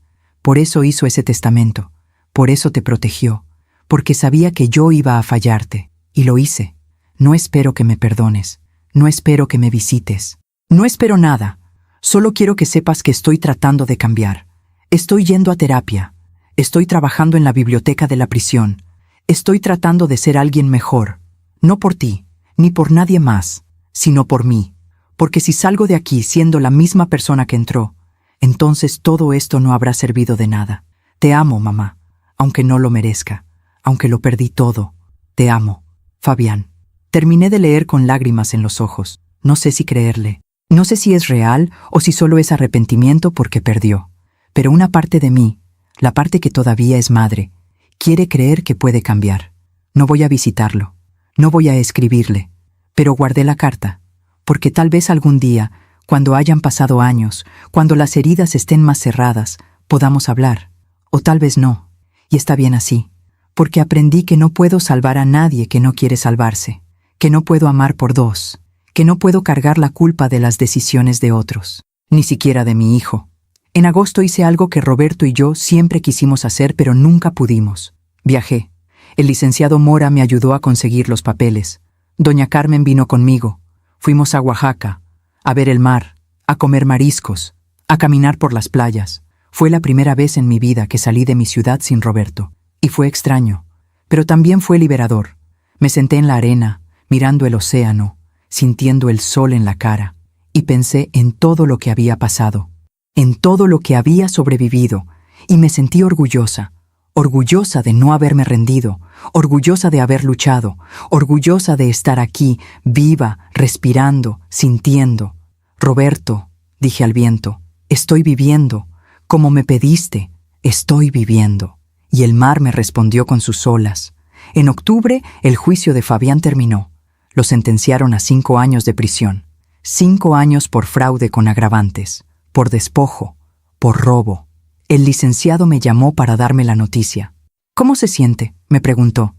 S1: Por eso hizo ese testamento, por eso te protegió, porque sabía que yo iba a fallarte, y lo hice. No espero que me perdones, no espero que me visites. No espero nada, solo quiero que sepas que estoy tratando de cambiar. Estoy yendo a terapia, estoy trabajando en la biblioteca de la prisión, estoy tratando de ser alguien mejor, no por ti, ni por nadie más, sino por mí, porque si salgo de aquí siendo la misma persona que entró, entonces todo esto no habrá servido de nada. Te amo, mamá, aunque no lo merezca, aunque lo perdí todo. Te amo, Fabián. Terminé de leer con lágrimas en los ojos. No sé si creerle. No sé si es real o si solo es arrepentimiento porque perdió. Pero una parte de mí, la parte que todavía es madre, quiere creer que puede cambiar. No voy a visitarlo, no voy a escribirle, pero guardé la carta, porque tal vez algún día, cuando hayan pasado años, cuando las heridas estén más cerradas, podamos hablar. O tal vez no, y está bien así, porque aprendí que no puedo salvar a nadie que no quiere salvarse, que no puedo amar por dos, que no puedo cargar la culpa de las decisiones de otros, ni siquiera de mi hijo. En agosto hice algo que Roberto y yo siempre quisimos hacer, pero nunca pudimos. Viajé. El licenciado Mora me ayudó a conseguir los papeles. Doña Carmen vino conmigo. Fuimos a Oaxaca, a ver el mar, a comer mariscos, a caminar por las playas. Fue la primera vez en mi vida que salí de mi ciudad sin Roberto. Y fue extraño, pero también fue liberador. Me senté en la arena, mirando el océano, sintiendo el sol en la cara, y pensé en todo lo que había pasado, en todo lo que había sobrevivido, y me sentí orgullosa, orgullosa de no haberme rendido, orgullosa de haber luchado, orgullosa de estar aquí, viva, respirando, sintiendo. Roberto, dije al viento, estoy viviendo, como me pediste, estoy viviendo. Y el mar me respondió con sus olas. En octubre, el juicio de Fabián terminó. Lo sentenciaron a 5 años de prisión. 5 años por fraude con agravantes, por despojo, por robo. El licenciado me llamó para darme la noticia. ¿Cómo se siente?, me preguntó.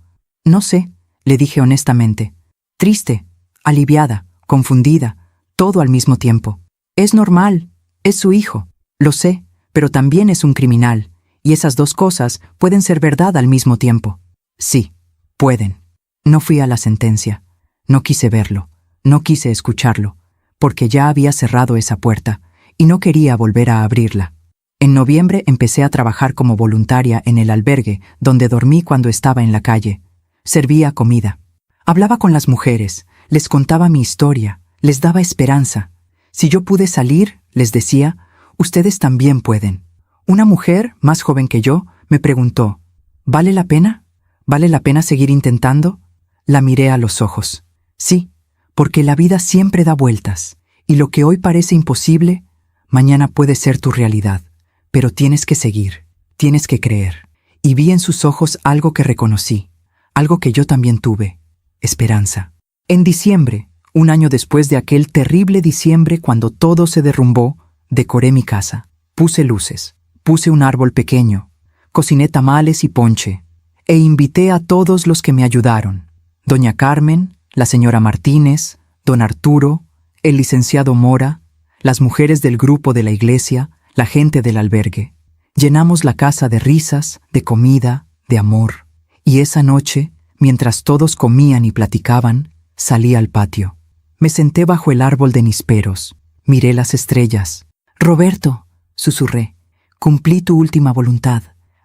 S1: No sé, le dije honestamente. Triste, aliviada, confundida, todo al mismo tiempo. Es normal, es su hijo, lo sé, pero también es un criminal, y esas dos cosas pueden ser verdad al mismo tiempo. Sí, pueden. No fui a la sentencia. No quise verlo, no quise escucharlo, porque ya había cerrado esa puerta y no quería volver a abrirla. En noviembre empecé a trabajar como voluntaria en el albergue donde dormí cuando estaba en la calle. Servía comida. Hablaba con las mujeres, les contaba mi historia, les daba esperanza. Si yo pude salir, les decía, ustedes también pueden. Una mujer, más joven que yo, me preguntó, ¿vale la pena? ¿Vale la pena seguir intentando? La miré a los ojos. Sí, porque la vida siempre da vueltas, y lo que hoy parece imposible, mañana puede ser tu realidad. Pero tienes que seguir, tienes que creer. Y vi en sus ojos algo que reconocí, algo que yo también tuve, esperanza. En diciembre, un año después de aquel terrible diciembre cuando todo se derrumbó, decoré mi casa. Puse luces, puse un árbol pequeño, cociné tamales y ponche, e invité a todos los que me ayudaron. Doña Carmen, la señora Martínez, don Arturo, el licenciado Mora, las mujeres del grupo de la iglesia, la gente del albergue. Llenamos la casa de risas, de comida, de amor. Y esa noche, mientras todos comían y platicaban, salí al patio. Me senté bajo el árbol de nísperos. Miré las estrellas. «Roberto», susurré, «cumplí tu última voluntad.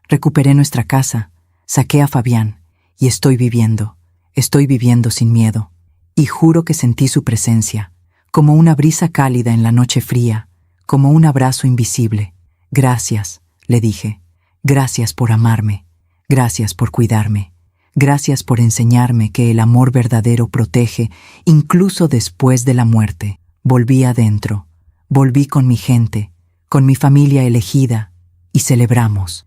S1: Recuperé nuestra casa. Saqué a Fabián. Y estoy viviendo sin miedo». Y juro que sentí su presencia, como una brisa cálida en la noche fría, como un abrazo invisible. «Gracias», le dije. «Gracias por amarme. Gracias por cuidarme. Gracias por enseñarme que el amor verdadero protege incluso después de la muerte». Volví adentro. Volví con mi gente, con mi familia elegida, y celebramos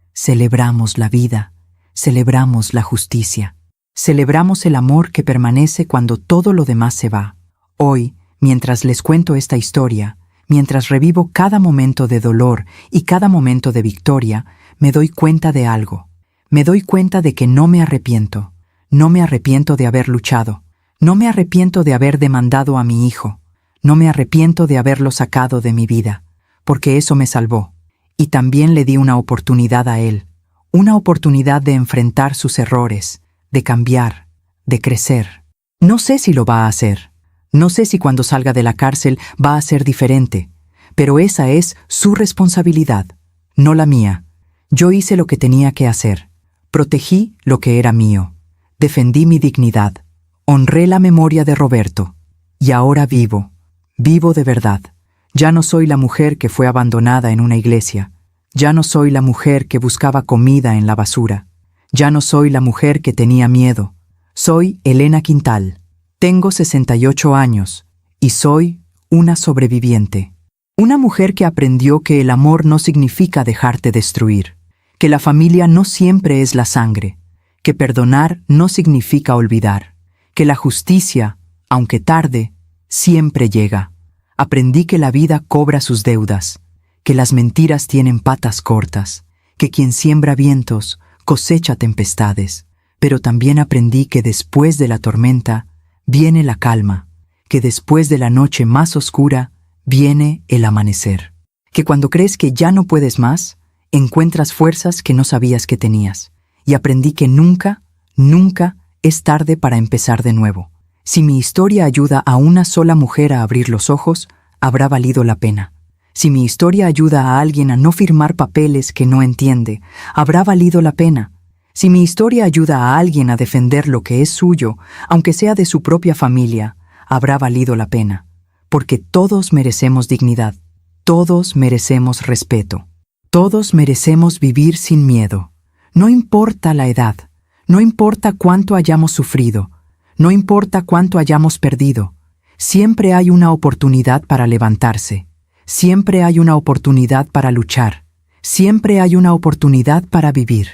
S1: la vida, celebramos la justicia, celebramos el amor que permanece cuando todo lo demás se va. Hoy, mientras les cuento esta historia, mientras revivo cada momento de dolor y cada momento de victoria, me doy cuenta de algo. Me doy cuenta de que no me arrepiento. No me arrepiento de haber luchado. No me arrepiento de haber demandado a mi hijo. No me arrepiento de haberlo sacado de mi vida, porque eso me salvó. Y también le di una oportunidad a él, una oportunidad de enfrentar sus errores, de cambiar, de crecer. No sé si lo va a hacer. No sé si cuando salga de la cárcel va a ser diferente, pero esa es su responsabilidad, no la mía. Yo hice lo que tenía que hacer. Protegí lo que era mío. Defendí mi dignidad. Honré la memoria de Roberto. Y ahora vivo de verdad. Ya no soy la mujer que fue abandonada en una iglesia. Ya no soy la mujer que buscaba comida en la basura. Ya no soy la mujer que tenía miedo. Soy Elena Quintal. Tengo 68 años y soy una sobreviviente. Una mujer que aprendió que el amor no significa dejarte destruir, que la familia no siempre es la sangre, que perdonar no significa olvidar, que la justicia, aunque tarde, siempre llega. Aprendí que la vida cobra sus deudas, que las mentiras tienen patas cortas, que quien siembra vientos cosecha tempestades, pero también aprendí que después de la tormenta viene la calma, que después de la noche más oscura viene el amanecer, que cuando crees que ya no puedes más, encuentras fuerzas que no sabías que tenías, y aprendí que nunca es tarde para empezar de nuevo. Si mi historia ayuda a una sola mujer a abrir los ojos, habrá valido la pena. Si mi historia ayuda a alguien a no firmar papeles que no entiende, habrá valido la pena. Si mi historia ayuda a alguien a defender lo que es suyo, aunque sea de su propia familia, habrá valido la pena. Porque todos merecemos dignidad, todos merecemos respeto, todos merecemos vivir sin miedo. No importa la edad, no importa cuánto hayamos sufrido, no importa cuánto hayamos perdido, siempre hay una oportunidad para levantarse, siempre hay una oportunidad para luchar, siempre hay una oportunidad para vivir.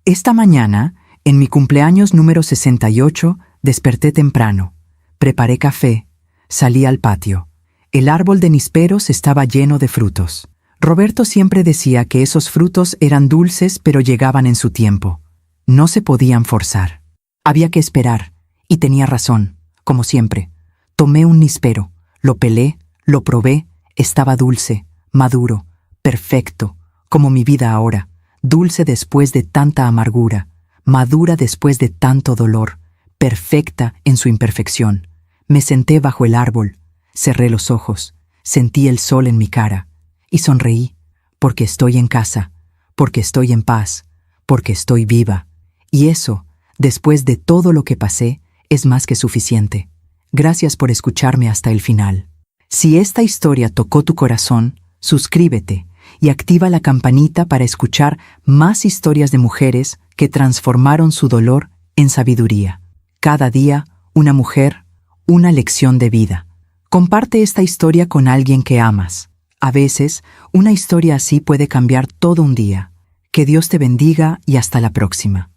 S1: Esta mañana, en mi cumpleaños número 68, desperté temprano, preparé café, salí al patio. El árbol de nísperos estaba lleno de frutos. Roberto siempre decía que esos frutos eran dulces pero llegaban en su tiempo. No se podían forzar. Había que esperar. Y tenía razón, como siempre. Tomé un níspero, lo pelé, lo probé, estaba dulce, maduro, perfecto, como mi vida ahora, dulce después de tanta amargura, madura después de tanto dolor, perfecta en su imperfección. Me senté bajo el árbol, cerré los ojos, sentí el sol en mi cara y sonreí, porque estoy en casa, porque estoy en paz, porque estoy viva. Y eso, después de todo lo que pasé, es más que suficiente. Gracias por escucharme hasta el final. Si esta historia tocó tu corazón, suscríbete y activa la campanita para escuchar más historias de mujeres que transformaron su dolor en sabiduría. Cada día, una mujer, una lección de vida. Comparte esta historia con alguien que amas. A veces, una historia así puede cambiar todo un día. Que Dios te bendiga y hasta la próxima.